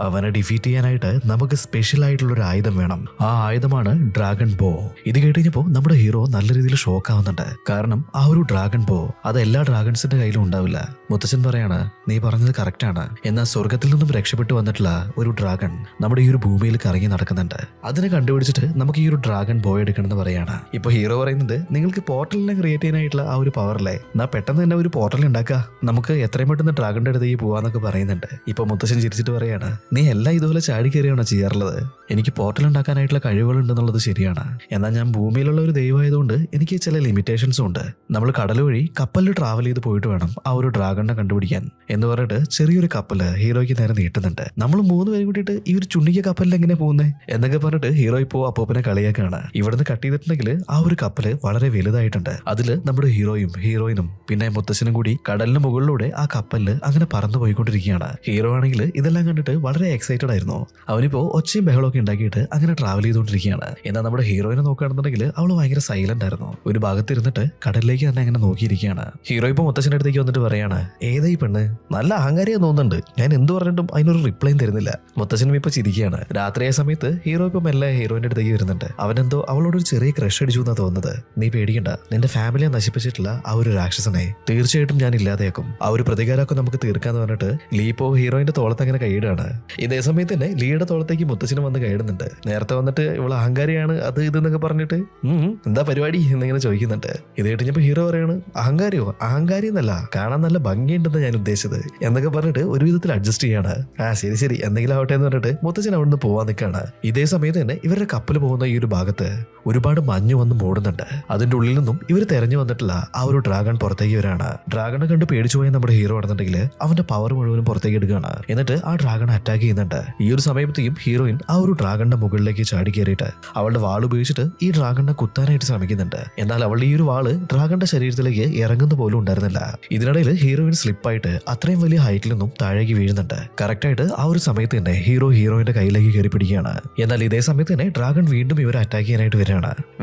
അവനെ ഡിഫീറ്റ് ചെയ്യാനായിട്ട് നമുക്ക് സ്പെഷ്യൽ ആയിട്ടുള്ള ഒരു ആയുധം വേണം. ആ ആയുധമാണ് ഡ്രാഗൺ ബോ. ഇത് കേട്ടുകഴിഞ്ഞപ്പോ നമ്മുടെ ഹീറോ നല്ല രീതിയിൽ ഷോക്ക് ആവുന്നുണ്ട്. കാരണം ആ ഒരു ഡ്രാഗൺ ബോ അത് എല്ലാ ഡ്രാഗൺസിന്റെ കയ്യിലും ഉണ്ടാവില്ല. മുത്തച്ഛൻ പറയാണ്, നീ പറഞ്ഞത് കറക്റ്റ് ആണ്. എന്നാൽ സ്വർഗത്തിൽ നിന്നും രക്ഷപ്പെട്ടു വന്നിട്ടുള്ള ഒരു ഡ്രാഗൺ നമ്മുടെ ഈ ഒരു ഭൂമിയിൽ കറങ്ങി നടക്കുന്നുണ്ട്. അതിനെ കണ്ടുപിടിച്ചിട്ട് നമുക്ക് ഈ ഒരു ഡ്രാഗൺ ബോ എടുക്കണമെന്ന് പറയാണ്. ഇപ്പൊ ഹീറോ പറയുന്നത്, നിങ്ങൾക്ക് പോർട്ടലിനെ ക്രിയേറ്റ് ചെയ്യാനായിട്ടുള്ള ആ ഒരു പവറല്ലേ, എന്നാ പെട്ടെന്ന് തന്നെ ഒരു പോർട്ടൽ ഉണ്ടാക്കുക, നമുക്ക് എത്രയും പെട്ടെന്ന് ഡ്രാഗണിന്റെ അടുത്തേക്ക് പോവാന്നൊക്കെ പറയുന്നുണ്ട്. ഇപ്പൊ മുത്തച്ഛൻ ചിരിച്ചിട്ട് പറയാണ്, നീ എല്ലാം ഇതുപോലെ ചാടി കയറിയാണോ ചെയ്യാറുള്ളത്? എനിക്ക് പോർട്ടൽ ഉണ്ടാക്കാനായിട്ടുള്ള കഴിവുകളുണ്ടെന്നുള്ളത് ശരിയാണ്. എന്നാൽ ഞാൻ ഭൂമിയിലുള്ള ഒരു ദൈവമായതുകൊണ്ട് എനിക്ക് ചില ലിമിറ്റേഷൻസും ഉണ്ട്. നമ്മൾ കടൽ വഴി കപ്പലിൽ ട്രാവൽ ചെയ്ത് പോയിട്ട് വേണം ആ ഒരു ഡ്രാഗണിനെ കണ്ടുപിടിക്കാൻ എന്ന് പറഞ്ഞിട്ട് ചെറിയൊരു കപ്പല് ഹീറോയ്ക്ക് നേരെ നീട്ടുന്നുണ്ട്. നമ്മൾ 3 പേരും കൂട്ടിയിട്ട് ഈ ഒരു ചുണ്ണിക്ക കപ്പലിൽ എങ്ങനെ പോകുന്നേ എന്നൊക്കെ പറഞ്ഞിട്ട് ഹീറോ ഇപ്പോൾ അപ്പോപ്പനെ കളിയാക്കാണ്. ഇവിടുന്ന് കട്ട് ചെയ്തിട്ടുണ്ടെങ്കിൽ ആ ഒരു കപ്പല് വളരെ വലുതായിട്ടുണ്ട്. അതില് നമ്മുടെ ഹീറോയിനും പിന്നെ മുത്തശ്ശനും കൂടി കടലിന് മുകളിലൂടെ ആ കപ്പലിൽ അങ്ങനെ പറന്നു പോയിക്കൊണ്ടിരിക്കുകയാണ്. ഹീറോ ആണെങ്കിൽ ഇതെല്ലാം കണ്ടിട്ട് വളരെ എക്സൈറ്റഡ് ആയിരുന്നു. അവനിപ്പോ ഒച്ചയും ബഹളമൊക്കെ ഉണ്ടാക്കിയിട്ട് അങ്ങനെ ട്രാവൽ ചെയ്തുകൊണ്ടിരിക്കുകയാണ്. എന്നാൽ നമ്മുടെ ഹീറോയിനെ നോക്കുകയാണെന്നുണ്ടെങ്കിൽ അവള് ഭയങ്കര സൈലന്റ് ആയിരുന്നു. ഒരു ഭാഗത്ത് ഇരുന്നിട്ട് കടലിലേക്ക് തന്നെ അങ്ങനെ നോക്കിയിരിക്കുകയാണ്. ഹീറോ ഇപ്പൊ മുത്തശ്ശന്റെ അടുത്തേക്ക് വന്നിട്ട് പറയാണ്, ഏതാ ഈ പെണ്ണ്? നല്ല അഹങ്കാരിയാ തോന്നുന്നുണ്ട്. ഞാൻ എന്ത് പറഞ്ഞിട്ടും അതിനൊരു റിപ്ലൈയും തരുന്നില്ല. മുത്തശ്ശനും ഇപ്പൊ ചിരിക്കുകയാണ്. രാത്രിയായ സമയത്ത് ഹീറോ ഇപ്പൊ മെല്ലെ ഹീറോയിന്റെ അടുത്തേക്ക് വരുന്നുണ്ട്. അവനെന്തോ അവളോട് ഒരു ചെറിയ ക്രഷ് അടിച്ചു എന്നാ തോന്നുന്നത്. നീ പേടിക്കണ്ട, നിന്റെ ഫാമിലിയെ നശിപ്പിച്ചിട്ടുള്ള ആ ഒരു രാക്ഷസനെ തീർച്ചയായിട്ടും ഞാൻ ഇല്ലാതെയാക്കും. ആ ഒരു പ്രതികാരമൊക്കെ നമുക്ക് തീർക്കാന്ന് പറഞ്ഞിട്ട് ലീ ഇപ്പോ ഹീറോയിന്റെ തോളത്ത് അങ്ങനെ കൈയിടാണ്. ഇതേ സമയത്ത് തന്നെ ലീയുടെ തോളത്തേക്ക് മുത്തശ്ശനും വന്ന് കൈയിടുന്നുണ്ട്. നേരത്തെ വന്നിട്ട് ഇവള് അഹങ്കാരിയാണ് അത് ഇതെന്നൊക്കെ പറഞ്ഞിട്ട് എന്താ പരിപാടി എന്നിങ്ങനെ ചോദിക്കുന്നുണ്ട്. ഇത് കേട്ടിപ്പോ ഹീറോ പറയാണ്, അഹങ്കാരിയോ? അഹങ്കാരി എന്നല്ല, കാണാൻ നല്ല ഭംഗിയുണ്ടെന്ന് ഞാൻ ഉദ്ദേശിച്ചത് എന്നൊക്കെ പറഞ്ഞിട്ട് ഒരു വിധത്തിൽ അഡ്ജസ്റ്റ് ചെയ്യാണ്. ശരി എന്തെങ്കിലും ആവട്ടെ എന്ന് പറഞ്ഞിട്ട് മുത്തച്ഛൻ അവിടുന്ന് പോവാൻ നിൽക്കാണ്. ഇതേ സമയത്ത് തന്നെ ഇവരുടെ കപ്പൽ പോകുന്ന ഈ ഒരു ഭാഗത്ത് ഒരുപാട് മഞ്ഞ് വന്ന് മൂടുന്നുണ്ട്. അതിന്റെ ഉള്ളിൽ നിന്നും ഇവർ തെരഞ്ഞു വന്നിട്ടുള്ള ആ ഒരു ഡ്രാഗൺ പുറത്തേക്ക് വരാണ്. ഡ്രാഗണെ കണ്ട് പേടിച്ചു പോയ നമ്മുടെ ഹീറോ ആണെന്നുണ്ടെങ്കിൽ അവന്റെ പവർ മുഴുവനും പുറത്തേക്ക് എടുക്കുകയാണ്. എന്നിട്ട് ആ ഡ്രാഗൺ അറ്റാക്ക് ചെയ്യുന്നുണ്ട്. ഈ ഒരു സമയത്തേക്കും ഹീറോയിൻ ആ ഒരു ഡ്രാഗണിന്റെ മുകളിലേക്ക് ചാടി കയറിയിട്ട് അവളുടെ വാൾ ഉപയോഗിച്ചിട്ട് ഈ ഡ്രാഗണിനെ കുത്താനായിട്ട് ശ്രമിക്കുന്നുണ്ട്. എന്നാൽ അവളുടെ ഈ ഒരു വാള് ഡ്രാഗണിന്റെ ശരീരത്തിലേക്ക് ഇറങ്ങുന്ന പോലും ഉണ്ടായിരുന്നില്ല. ഇതിനിടയിൽ ഹീറോയിൻ സ്ലിപ്പായിട്ട് അത്രയും വലിയ ഹൈറ്റിൽ നിന്നും താഴേക്ക് വീഴുന്നുണ്ട്. കറക്റ്റായിട്ട് ആ ഒരു സമയത്ത് തന്നെ ഹീറോയിന്റെ കയ്യിലേക്ക് കയറി പിടിക്കുകയാണ്. എന്നാൽ ഇതേ സമയത്ത് തന്നെ ഡ്രാഗൺ വീണ്ടും ഇവരെ അറ്റാക്ക് ചെയ്യാനായിട്ട് വരികയാണ്.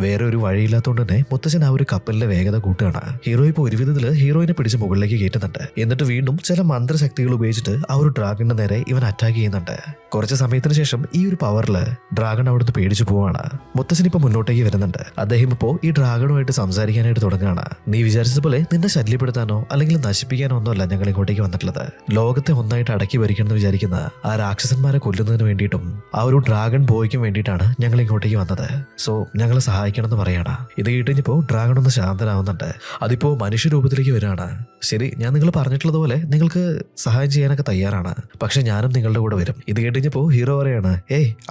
വേറെ ഒരു വഴിയില്ലാത്തതുകൊണ്ട് തന്നെ മുത്തച്ഛൻ ആ ഒരു കപ്പലിന്റെ വേഗത കൂട്ടുകയാണ്. ഹീറോ ഇപ്പോൾ ഒരു വിധത്തില് ഹീറോയിനെ പിടിച്ച് മുകളിലേക്ക് കയറ്റുന്നുണ്ട്. എന്നിട്ട് വീണ്ടും ചില മന്ത്രശക്തികൾ ഉപയോഗിച്ചിട്ട് ആ ഒരു ഡ്രാഗണിന്റെ നേരെ ഇവൻ അറ്റാക്ക് ചെയ്യുന്നുണ്ട്. കുറച്ച് സമയത്തിന് ശേഷം ഈ ഒരു പവറില് ഡ്രാഗൺ അവിടുന്ന് പേടിച്ചു പോവാണ്. മുത്തച്ഛൻ ഇപ്പൊ മുന്നോട്ടേക്ക് വരുന്നുണ്ട്. അദ്ദേഹം ഇപ്പോ ഈ ഡ്രാഗണുമായിട്ട് സംസാരിക്കാനായിട്ട് തുടങ്ങുകയാണ്. നീ വിചാരിച്ചതുപോലെ നിന്നെ ശല്യപ്പെടുത്താനോ അല്ലെങ്കിൽ നശിപ്പിക്കാനോ ഒന്നുമല്ല ഞങ്ങൾ ഇങ്ങോട്ടേക്ക് വന്നിട്ടുള്ളത്. ലോകത്തെ ഒന്നായിട്ട് അടക്കി ഭരിക്കണമെന്ന് വിചാരിക്കുന്ന ആ രാക്ഷസന്മാരെ കൊല്ലുന്നതിന് വേണ്ടിയിട്ടും ആ ഒരു ഡ്രാഗൺ ബോയ്ക്കും വേണ്ടിയിട്ടാണ് ഞങ്ങൾ ഇങ്ങോട്ടേക്ക് വന്നത്. സോ ഞങ്ങളെ സഹായിക്കണം എന്ന് പറയാണ്. ഇത് കേട്ടുകഴിഞ്ഞപ്പോ ഡ്രാഗൺ ഒന്ന് ശാന്തനാവുന്നുണ്ട്. അതിപ്പോ മനുഷ്യരൂപത്തിലേക്ക് വരികയാണ്. ശരി, ഞാൻ നിങ്ങൾ പറഞ്ഞിട്ടുള്ളതുപോലെ നിങ്ങൾക്ക് സഹായം ചെയ്യാനൊക്കെ തയ്യാറാണ്, പക്ഷെ ഞാനും നിങ്ങളുടെ കൂടെ വരും. ഇത് കേട്ടുകഴിഞ്ഞപ്പോ ഹീറോ പറയാണ്,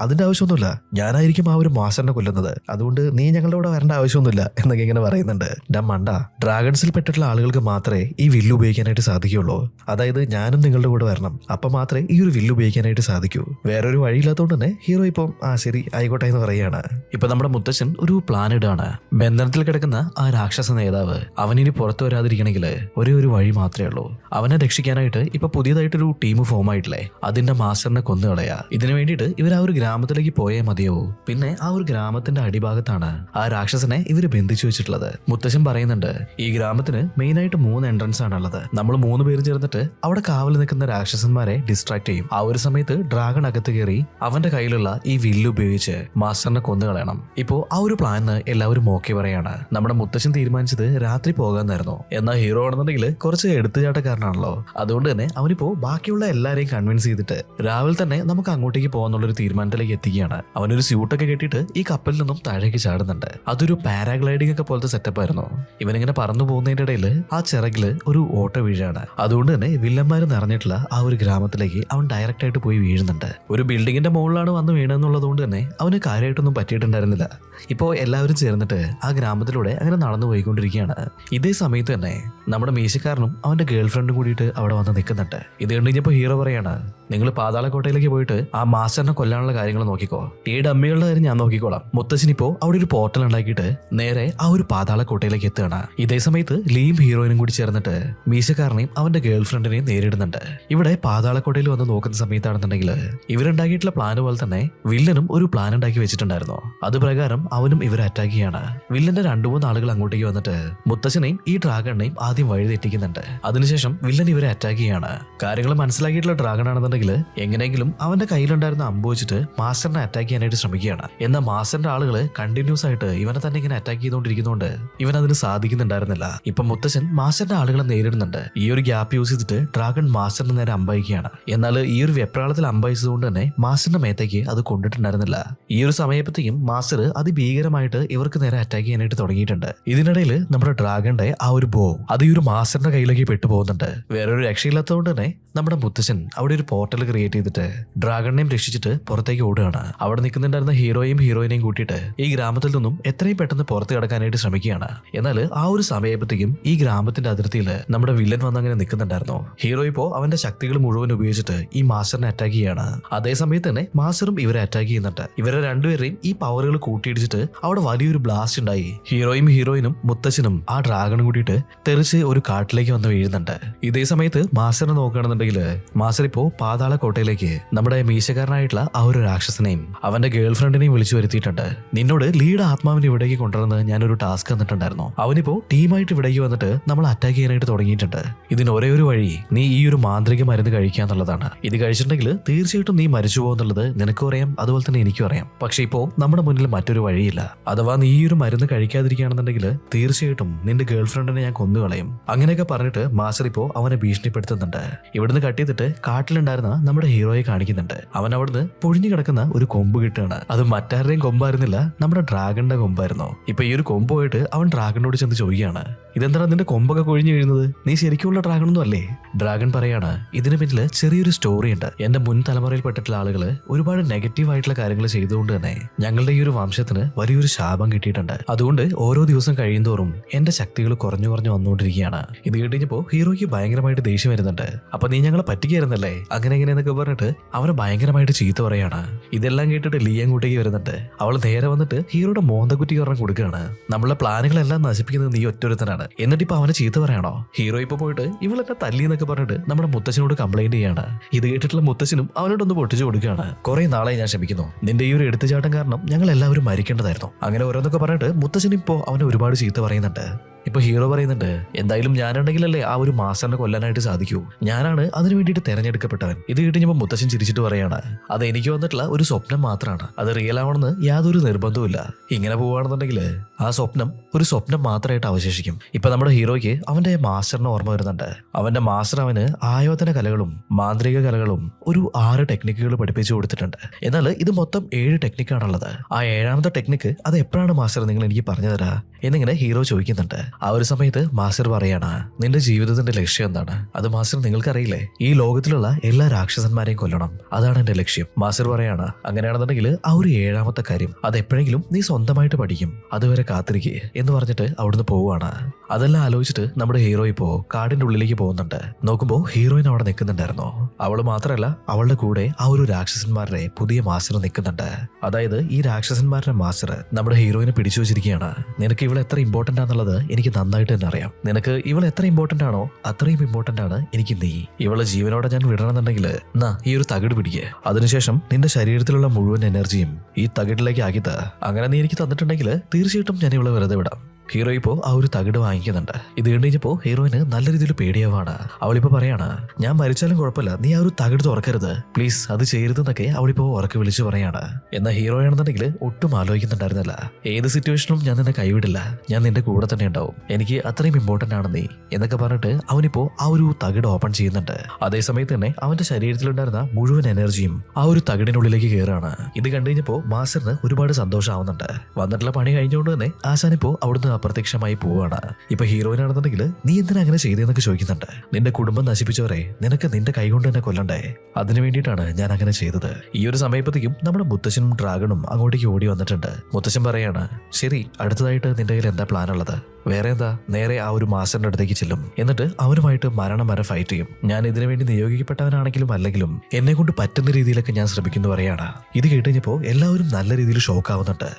അതിന്റെ ആവശ്യമൊന്നുമില്ല, ഞാനായിരിക്കും ആ ഒരു മാസ്റ്ററിനെ കൊല്ലുന്നത്, അതുകൊണ്ട് നീ ഞങ്ങളുടെ കൂടെ വരേണ്ട ആവശ്യമൊന്നുമില്ല എന്നൊക്കെ ഇങ്ങനെ പറയുന്നുണ്ട്. മണ്ട, ഡ്രാഗൺസിൽ പെട്ടിട്ടുള്ള ആളുകൾക്ക് മാത്രമേ ഈ വില്ല് ഉപയോഗിക്കാനായിട്ട് സാധിക്കുള്ളൂ. അതായത് ഞാനും നിങ്ങളുടെ കൂടെ വരണം, അപ്പൊ മാത്രമേ ഈ ഒരു വില്ല് ഉപയോഗിക്കാനായിട്ട് സാധിക്കൂ. വേറൊരു വഴിയില്ലാത്തതുകൊണ്ട് തന്നെ ഹീറോ ഇപ്പം ശരി ആയിക്കോട്ടെ എന്ന് പറയുകയാണ്. ഇപ്പൊ നമ്മുടെ മുത്തശ്ശൻ ഒരു പ്ലാൻ ഇടാണ്. ബന്ധനത്തിൽ കിടക്കുന്ന ആ രാക്ഷസ നേതാവ് അവനിനി പുറത്തു വരാതിരിക്കണമെങ്കിൽ ഒരേ ഒരു വഴി മാത്രമേ ഉള്ളൂ. അവനെ രക്ഷിക്കാനായിട്ട് ഇപ്പൊ പുതിയതായിട്ടൊരു ടീം ഫോം ആയിട്ടില്ലേ, അതിന്റെ മാസ്റ്ററിനെ കൊന്നുകളയാ. ഇതിനു വേണ്ടിയിട്ട് ഇവർ ആ ഒരു ഗ്രാമത്തിലേക്ക് പോയേ മതിയാവൂ. പിന്നെ ആ ഒരു ഗ്രാമത്തിന്റെ അടിഭാഗത്താണ് ആ രാക്ഷസനെ ഇവര് ബന്ധിച്ചു വെച്ചിട്ടുള്ളത്. മുത്തശ്ശൻ പറയുന്നുണ്ട്, ഈ ഗ്രാമത്തിന് മെയിൻ ആയിട്ട് 3 എൻട്രൻസ് ആണുള്ളത്. നമ്മൾ 3 പേര് ചേർന്നിട്ട് അവിടെ കാവൽ നിൽക്കുന്ന രാക്ഷസന്മാരെ ഡിസ്ട്രാക്ട് ചെയ്യും. ആ ഒരു സമയത്ത് ഡ്രാഗൺ അകത്ത് കയറി അവന്റെ കയ്യിലുള്ള ഈ വില്ല് ഉപയോഗിച്ച് മാസ്റ്ററിനെ കൊന്നുകളയണം. ഇപ്പോ ആ ഒരു പ്ലാന് എല്ലാവരും ഓക്കെ പറയാണ്. നമ്മുടെ മുത്തശ്ശൻ തീരുമാനിച്ചത് രാത്രി പോകാന്നായിരുന്നു. എന്നാൽ ഹീറോ ആണെന്നുണ്ടെങ്കിൽ കുറച്ച് എടുത്തുചാട്ടക്കാരനാണല്ലോ, അതുകൊണ്ട് തന്നെ അവനിപ്പോ ബാക്കിയുള്ള എല്ലാരെയും കൺവിൻസ് ചെയ്തിട്ട് രാവിലെ തന്നെ നമുക്ക് അങ്ങോട്ടേക്ക് പോകാന്നുള്ളൊരു തീരുമാനത്തിലേക്ക് എത്തിക്കുകയാണ്. അവനൊരു സ്യൂട്ടൊക്കെ കെട്ടിയിട്ട് ഈ കപ്പലിൽ നിന്നും താഴേക്ക് ചാടുന്നുണ്ട്. അതൊരു പാരാഗ്ലൈഡിംഗ് ഒക്കെ പോലത്തെ സെറ്റപ്പ് ആയിരുന്നു. ഇവനിങ്ങനെ പറന്നു പോകുന്നതിന്റെ ഇടയിൽ ആ ചിറകില് ഒരു ഓട്ട വീഴാണ്. അതുകൊണ്ട് തന്നെ വില്ലന്മാര് നിറഞ്ഞിട്ടുള്ള ആ ഒരു ഗ്രാമത്തിലേക്ക് അവൻ ഡയറക്റ്റ് ആയിട്ട് പോയി വീഴുന്നുണ്ട്. ഒരു ബിൽഡിങ്ങിന്റെ മുകളിലാണ് വന്ന് വീണെന്നുള്ളത് കൊണ്ട് തന്നെ അവന് കാര്യമായിട്ടൊന്നും പറ്റിയിട്ടുണ്ടായിരുന്നില്ല. ഇപ്പോ എല്ലാവരും ചേർന്നിട്ട് ആ ഗ്രാമത്തിലൂടെ അങ്ങനെ നടന്നു പോയിക്കൊണ്ടിരിക്കുകയാണ്. ഇതേ സമയത്ത് തന്നെ നമ്മുടെ മീശക്കാരനും അവന്റെ ഗേൾ ഫ്രണ്ടും കൂടിയിട്ട് അവിടെ വന്ന് നിൽക്കുന്നുണ്ട്. ഇത് കണ്ടുകഴിഞ്ഞപ്പോ ഹീറോ പറയാണ്, നിങ്ങൾ പാതാളക്കോട്ടയിലേക്ക് പോയിട്ട് ആ മാസ്റ്ററിനെ കൊല്ലാനുള്ള കാര്യങ്ങൾ നോക്കിക്കോ, ഈ ഡമ്മികളുടെ കാര്യം ഞാൻ നോക്കിക്കോളാം. മുത്തശ്ശനിപ്പോ അവിടെ ഒരു പോർട്ടൽ ഉണ്ടാക്കിയിട്ട് നേരെ ആ ഒരു പാതാളക്കോട്ടയിലേക്ക് എത്തുകയാണ്. ഇതേ സമയത്ത് ലീയും ഹീറോയിനും കൂടി ചേർന്നിട്ട് മീശക്കാരനെയും അവന്റെ ഗേൾ ഫ്രണ്ടിനെയും നേരിടുന്നുണ്ട്. ഇവിടെ പാതാളക്കോട്ടയിൽ വന്ന് നോക്കുന്ന സമയത്താണെന്നുണ്ടെങ്കിൽ ഇവരുണ്ടാക്കിയിട്ടുള്ള പ്ലാൻ പോലെ തന്നെ വില്ലനും ഒരു പ്ലാൻ ഉണ്ടാക്കി വെച്ചിട്ടുണ്ടായിരുന്നു. അത് പ്രകാരം അവനും ഇവരെ അറ്റാക്ക് ചെയ്യാണ്. വില്ലന്റെ 2-3 ആളുകൾ അങ്ങോട്ടേക്ക് വന്നിട്ട് മുത്തശ്ശനെയും ഈ ഡ്രാഗണിനെയും ആദ്യം വഴിതെറ്റിക്കുന്നുണ്ട്. അതിനുശേഷം വില്ലൻ ഇവരെ അറ്റാക്ക് ചെയ്യാണ്. കാര്യങ്ങൾ മനസ്സിലാക്കിയിട്ടുള്ള ഡ്രാഗൺ ആണെന്നുണ്ടെങ്കിൽ എങ്ങനെയെങ്കിലും അവന്റെ കയ്യിലുണ്ടായിരുന്ന അമ്പ് വെച്ചിട്ട് മാസ്റ്ററിനെ അറ്റാക്ക് ചെയ്യാനായിട്ട് ശ്രമിക്കുകയാണ്. എന്നാൽ മാസ്റ്ററിന്റെ ആളുകൾ കണ്ടിന്യൂസ് ആയിട്ട് ഇവനെ തന്നെ ഇങ്ങനെ അറ്റാക്ക് ചെയ്തുകൊണ്ടിരിക്കുന്നതുകൊണ്ട് ഇവൻ അതിന് സാധിക്കുന്നുണ്ടായിരുന്നില്ല. ഇപ്പൊ മുത്തശ്ശൻ മാസ്റ്ററിന്റെ ആളുകളെ നേരിടുന്നുണ്ട്. ഈ ഒരു ഗ്യാപ്പ് യൂസ് ചെയ്തിട്ട് ഡ്രാഗൺ മാസ്റ്ററിന് നേരെ അമ്പയക്കുകയാണ്. എന്നാൽ ഈ ഒരു വെപ്രാളത്തിൽ അമ്പയച്ചതുകൊണ്ട് തന്നെ മാസ്റ്ററിന്റെ മേത്തേക്ക് അത് കൊണ്ടിട്ടുണ്ടായിരുന്നില്ല. ഈ ഒരു സമയത്തേക്കും മാസ്റ്റർ അതിഭീകരമായിട്ട് ഇവർക്ക് നേരെ അറ്റാക്ക് ചെയ്യാനായിട്ട് തുടങ്ങിയിട്ടുണ്ട്. ഇതിനിടയിൽ നമ്മുടെ ഡ്രാഗന്റെ ആ ഒരു ബോ അത് ഈ ഒരു മാസ്റ്ററിന്റെ കയ്യിലേക്ക് പെട്ടുപോകുന്നുണ്ട്. വേറൊരു രക്ഷയില്ലാത്തതുകൊണ്ട് തന്നെ നമ്മുടെ മുത്തശ്ശൻ അവിടെ ഒരു പോർട്ടൽ പോർട്ടൽ ക്രിയേറ്റ് ചെയ്തിട്ട് ഡ്രാഗണിനെയും രക്ഷിച്ചിട്ട് പുറത്തേക്ക് ഓടുകയാണ്. അവിടെ നിൽക്കുന്നുണ്ടായിരുന്ന ഹീറോയിനെയും കൂട്ടിയിട്ട് ഈ ഗ്രാമത്തിൽ നിന്നും എത്രയും പെട്ടെന്ന് പുറത്ത് കിടക്കാനായിട്ട് ശ്രമിക്കുകയാണ്. എന്നാൽ ആ ഒരു സമയത്തേക്കും ഈ ഗ്രാമത്തിന്റെ അതിർത്തിയിൽ നമ്മുടെ വില്ലൻ വന്ന് അങ്ങനെ നിൽക്കുന്നുണ്ടായിരുന്നു. ഹീറോ ഇപ്പോ അവന്റെ ശക്തികൾ മുഴുവൻ ഉപയോഗിച്ചിട്ട് ഈ മാസ്റ്ററിനെ അറ്റാക്ക് ചെയ്യാണ്. അതേ സമയത്ത് തന്നെ മാസ്റ്ററും ഇവരെ അറ്റാക്ക് ചെയ്യുന്നുണ്ട്. ഇവരെ രണ്ടുപേരെയും ഈ പവറുകൾ കൂട്ടിയിടിച്ചിട്ട് അവിടെ വലിയൊരു ബ്ലാസ്റ്റ് ഉണ്ടായി. ഹീറോയിനും മുത്തച്ഛനും ആ ഡ്രാഗണും കൂടിയിട്ട് തെറിച്ച് ഒരു കാട്ടിലേക്ക് വന്ന് വീഴുന്നുണ്ട്. ഇതേ സമയത്ത് മാസ്റ്ററിനെ നോക്കുകയാണെന്നുണ്ടെങ്കിൽ മാസ്റ്റർ ഇപ്പോ പാതാള കോട്ടയിലേക്ക് നമ്മുടെ മീശക്കാരനായിട്ടുള്ള ആ ഒരു രാക്ഷസനെയും അവന്റെ ഗേൾ ഫ്രണ്ടിനെയും വിളിച്ചു വരുത്തിയിട്ടുണ്ട്. നിന്നോട് ലീഡ് ആത്മാവിനെ ഇവിടേക്ക് കൊണ്ടുവന്ന് ഞാനൊരു ടാസ്ക് തന്നിട്ടുണ്ടായിരുന്നു. അവനിപ്പോ ടീമായിട്ട് ഇവിടേക്ക് വന്നിട്ട് നമ്മൾ അറ്റാക്ക് ചെയ്യാനായിട്ട് തുടങ്ങിയിട്ടുണ്ട്. ഇതിന് ഒരേ ഒരു വഴി നീ ഈ ഒരു മാന്ത്രിക മരുന്ന് കഴിക്കുക എന്നുള്ളതാണ്. ഇത് കഴിച്ചിട്ടുണ്ടെങ്കിൽ തീർച്ചയായിട്ടും നീ മരിച്ചു പോകുന്നുള്ളത് നിനക്കും അറിയാം, അതുപോലെ തന്നെ എനിക്കും അറിയാം. പക്ഷെ ഇപ്പോ നമ്മുടെ മുന്നിൽ മറ്റൊരു വഴിയില്ല. അഥവാ നീ ഈ ഒരു മരുന്ന് കഴിക്കാതിരിക്കുകയാണെന്നുണ്ടെങ്കിൽ തീർച്ചയായിട്ടും നിന്റെ ഗേൾ ഫ്രണ്ടിനെ ഞാൻ കൊന്നുകളയും. അങ്ങനെയൊക്കെ പറഞ്ഞിട്ട് മാസ്റ്റർ ഇപ്പോ അവനെ ഭീഷണിപ്പെടുത്തുന്നുണ്ട്. ഇവിടുന്ന് കട്ട് ചെയ്തിട്ട് കാട്ടിലുണ്ടായിരുന്ന നമ്മുടെ ഹീറോയെ കാണിക്കുന്നുണ്ട്. അവൻ അവിടുന്ന് പൊഴിഞ്ഞു കിടക്കുന്ന ഒരു കൊമ്പ് കിട്ടുകയാണ്. അത് മറ്റാരുടെയും കൊമ്പായിരുന്നില്ല, നമ്മുടെ ഡ്രാഗണിന്റെ കൊമ്പായിരുന്നു. ഇപ്പൊ ഈ ഒരു കൊമ്പ് പോയിട്ട് അവൻ ഡ്രാഗണിനോട് ചെന്ന് ചോദിക്കുകയാണ്, ഇതെന്താണ് നിന്റെ കൊമ്പൊക്കെ കൊഴിഞ്ഞു വീഴുന്നത്? നീ ശരിക്കുള്ള ഡ്രാഗണൊന്നും അല്ലേ? ഡ്രാഗൺ പറയാണ്, ഇതിന് പിന്നിൽ ചെറിയൊരു സ്റ്റോറി ഉണ്ട്. എന്റെ മുൻ തലമുറയിൽപ്പെട്ടിട്ടുള്ള ആളുകൾ ഒരുപാട് നെഗറ്റീവ് ആയിട്ടുള്ള കാര്യങ്ങൾ ചെയ്തുകൊണ്ട് തന്നെ ഞങ്ങളുടെ ഈ ഒരു വംശത്തിന് വലിയൊരു ശാപം കിട്ടിയിട്ടുണ്ട്. അതുകൊണ്ട് ഓരോ ദിവസം കഴിയുന്തോറും എന്റെ ശക്തികൾ കുറഞ്ഞു വന്നുകൊണ്ടിരിക്കുകയാണ്. ഇത് കേട്ടിപ്പോ ഹീറോയ്ക്ക് ഭയങ്കരമായിട്ട് ദേഷ്യം വരുന്നുണ്ട്. അപ്പൊ നീ ഞങ്ങളെ പറ്റിക്കായിരുന്നല്ലേ, അങ്ങനെ എങ്ങനെയെന്നൊക്കെ പറഞ്ഞിട്ട് അവനെ ഭയങ്കരമായിട്ട് ചീത്ത പറയാണ്. ഇതെല്ലാം കേട്ടിട്ട് ലീ അങ്ങോട്ടേക്ക് വരുന്നുണ്ട്. അവൾ നേരെ വന്നിട്ട് ഹീറോയുടെ മോന്തക്കുറ്റി ഒരെണ്ണം കൊടുക്കുകയാണ്. നമ്മളെ പ്ലാനുകളെല്ലാം നശിപ്പിക്കുന്നത് നീ ഒറ്റൊരുത്തനാണ്. എന്നിട്ട് ഇപ്പൊ അവനെ ചീത്ത പറയാണോ? ഹീറോ ഇപ്പൊ പോയിട്ട് ഇവളെന്നെ തല്ലി എന്നൊക്കെ പറഞ്ഞിട്ട് നമ്മുടെ മുത്തച്ഛനോട് കംപ്ലൈന്റ് ചെയ്യാണ്. ഇത് കേട്ടിട്ടുള്ള മുത്തച്ഛനും അവനോടൊന്ന് പൊട്ടിച്ചു കൊടുക്കുകയാണ്. കുറെ നാളായി ഞാൻ ക്ഷമിക്കുന്നു, നിന്റെ ഈ ഒരു എടുത്തുചാട്ടം കാരണം ഞങ്ങൾ എല്ലാവരും മരിക്കേണ്ടതായിരുന്നു. അങ്ങനെ ഓരോന്നൊക്കെ പറഞ്ഞിട്ട് മുത്തച്ഛൻ ഇപ്പോ അവനെ ഒരുപാട് ചീത്ത പറയുന്നുണ്ട്. ഇപ്പൊ ഹീറോ പറയുന്നുണ്ട്, എന്തായാലും ഞാനുണ്ടെങ്കിലല്ലേ ആ ഒരു മാസ്റ്ററിനെ കൊല്ലാനായിട്ട് സാധിക്കൂ, ഞാനാണ് അതിനു വേണ്ടിയിട്ട് തെരഞ്ഞെടുക്കപ്പെട്ടവൻ. ഇത് കിട്ടിയപ്പോ മുത്തച്ഛൻ ചിരിച്ചിട്ട് പറയാണ്, അത് എനിക്ക് വന്നിട്ടുള്ള ഒരു സ്വപ്നം മാത്രമാണ്, അത് റിയൽ ആവണമെന്ന് യാതൊരു നിർബന്ധവുമില്ല. ഇങ്ങനെ പോവുകയാണെന്നുണ്ടെങ്കിൽ ആ സ്വപ്നം ഒരു സ്വപ്നം മാത്രമായിട്ട് അവശേഷിക്കും. ഇപ്പൊ നമ്മുടെ ഹീറോയ്ക്ക് അവന്റെ മാസ്റ്ററിനെ ഓർമ്മ വരുന്നുണ്ട്. അവന്റെ മാസ്റ്റർ അവന് ആയോധന കലകളും മാന്ത്രിക കലകളും ഒരു 6 ടെക്നിക്കുകൾ പഠിപ്പിച്ചു കൊടുത്തിട്ടുണ്ട്. എന്നാൽ ഇത് മൊത്തം 7 ടെക്നിക്കാണുള്ളത്. ആ 7ാമത്തെ ടെക്നിക്ക് അത് എപ്പോഴാണ് മാസ്റ്റർ നിങ്ങൾ എനിക്ക് പറഞ്ഞു തരാ എന്നിങ്ങനെ ഹീറോ ചോദിക്കുന്നുണ്ട്. ആ ഒരു സമയത്ത് മാസ്റ്റർ പറയാണ്, നിന്റെ ജീവിതത്തിന്റെ ലക്ഷ്യം എന്താണ്? അത് മാസ്റ്റർ നിങ്ങൾക്കറിയില്ലേ, ഈ ലോകത്തിലുള്ള എല്ലാ രാക്ഷസന്മാരെയും കൊല്ലണം, അതാണ് എന്റെ ലക്ഷ്യം. മാസ്റ്റർ പറയാണ്, അങ്ങനെയാണെന്നുണ്ടെങ്കിൽ ആ ഒരു 7ാമത്തെ കാര്യം അത് എപ്പോഴെങ്കിലും നീ സ്വന്തമായിട്ട് പഠിക്കും, അതുവരെ കാത്തിരിക്കേ എന്ന് പറഞ്ഞിട്ട് അവിടുന്ന് പോവുകയാണ്. അതെല്ലാം ആലോചിച്ചിട്ട് നമ്മുടെ ഹീറോ ഇപ്പോ കാടിന്റെ ഉള്ളിലേക്ക് പോകുന്നുണ്ട്. നോക്കുമ്പോ ഹീറോയിൻ അവിടെ നിൽക്കുന്നുണ്ടായിരുന്നു. അവള് മാത്രമല്ല, അവളുടെ കൂടെ ആ ഒരു രാക്ഷസന്മാരുടെ പുതിയ മാസ്റ്റർ നിൽക്കുന്നുണ്ട്. അതായത് ഈ രാക്ഷസന്മാരുടെ മാസ്റ്റർ നമ്മുടെ ഹീറോയിനെ പിടിച്ചു വെച്ചിരിക്കുകയാണ്. നിനക്ക് ഇവളെ എത്ര ഇമ്പോർട്ടന്റ് ആണെന്നുള്ളത് എനിക്ക് നന്നായിട്ട് തന്നെ അറിയാം. നിനക്ക് ഇവൾ എത്ര ഇമ്പോർട്ടന്റ് ആണോ അത്രയും ഇമ്പോർട്ടന്റ് ആണ് എനിക്ക് നീ. ഇവളെ ജീവനോടെ ഞാൻ വിടണമെന്നുണ്ടെങ്കിൽ ഈ ഒരു തകിട് പിടിക്കുക, അതിനുശേഷം നിന്റെ ശരീരത്തിലുള്ള മുഴുവൻ എനർജിയും ഈ തകിടിലേക്ക് ആക്കിത്ത. അങ്ങനെ നീ എനിക്ക് തന്നിട്ടുണ്ടെങ്കിൽ തീർച്ചയായിട്ടും ഞാൻ ഇവളെ വെറുതെ വിടാം. ഹീറോ ഇപ്പോ ആ ഒരു തകിട് വാങ്ങിക്കുന്നുണ്ട്. ഇത് കണ്ടുകഴിഞ്ഞപ്പോ ഹീറോയിന് നല്ല രീതിയിൽ പേടിയാവാണ്. അവളിപ്പോ പറയാണ്, ഞാൻ മരിച്ചാലും കുഴപ്പമില്ല, നീ ആ ഒരു തകിട് തുറക്കരുത് പ്ലീസ്, അത് ചെയ്യരുതെന്നൊക്കെ അവളിപ്പോ ഉറക്കെ വിളിച്ചു പറയാണ്. എന്നാൽ ഹീറോയാണെന്നുണ്ടെങ്കിൽ ഒട്ടും ആലോചിക്കുന്നുണ്ടായിരുന്നില്ല. ഏത് സിറ്റുവേഷനും ഞാൻ നിന്നെ കൈവിടില്ല, ഞാൻ നിന്റെ കൂടെ തന്നെ ഉണ്ടാവും, എനിക്ക് അത്രയും ഇമ്പോർട്ടന്റ് ആണ് നീ എന്നൊക്കെ പറഞ്ഞിട്ട് അവനിപ്പോ ആ ഒരു തകിട് ഓപ്പൺ ചെയ്യുന്നുണ്ട്. അതേസമയത്ത് തന്നെ അവന്റെ ശരീരത്തിലുണ്ടായിരുന്ന മുഴുവൻ എനർജിയും ആ ഒരു തകിടിനുള്ളിലേക്ക് കയറാണ്. ഇത് കണ്ടുകഴിഞ്ഞപ്പോ മാസ്റ്ററിന് ഒരുപാട് സന്തോഷമാവുന്നുണ്ട്. വന്നിട്ടുള്ള പണി കഴിഞ്ഞുകൊണ്ട് തന്നെ ആശാനിപ്പോ അവിടുന്ന് അപ്രത്യക്ഷമായി പോവാണ്. ഇപ്പൊ ഹീറോയിനാണെന്നുണ്ടെങ്കിൽ നീ എന്തിനാ അങ്ങനെ ചെയ്തെന്നൊക്കെ ചോദിക്കുന്നുണ്ട്. നിന്റെ കുടുംബം നശിപ്പിച്ചവരെ നിനക്ക് നിന്റെ കൈകൊണ്ട് തന്നെ കൊല്ലണ്ടേ, അതിനു വേണ്ടിയിട്ടാണ് ഞാൻ അങ്ങനെ ചെയ്തത്. ഈ ഒരു സമയത്തേക്കും നമ്മുടെ മുത്തച്ഛനും ഡ്രാഗണും അങ്ങോട്ടേക്ക് ഓടി വന്നിട്ടുണ്ട്. മുത്തച്ഛൻ പറയാണ്, ശരി, അടുത്തതായിട്ട് നിന്റെ കയ്യിൽ എന്താ പ്ലാൻ ഉള്ളത്? വേറെ എന്താ, നേരെ ആ ഒരു മാസ്റ്ററിന്റെ അടുത്തേക്ക് ചെല്ലും, എന്നിട്ട് അവനുമായിട്ട് മരണം വരെ ഫൈറ്റ് ചെയ്യും. ഞാൻ ഇതിനു വേണ്ടി നിയോഗിക്കപ്പെട്ടവനാണെങ്കിലും അല്ലെങ്കിലും എന്നെ കൊണ്ട് പറ്റുന്ന രീതിയിലൊക്കെ ഞാൻ ശ്രമിക്കുന്നു പറയാണ്. ഇത് കേട്ടുകഴിഞ്ഞപ്പോ എല്ലാവരും നല്ല രീതിയിൽ ഷോക്ക് ആവുന്നുണ്ട്.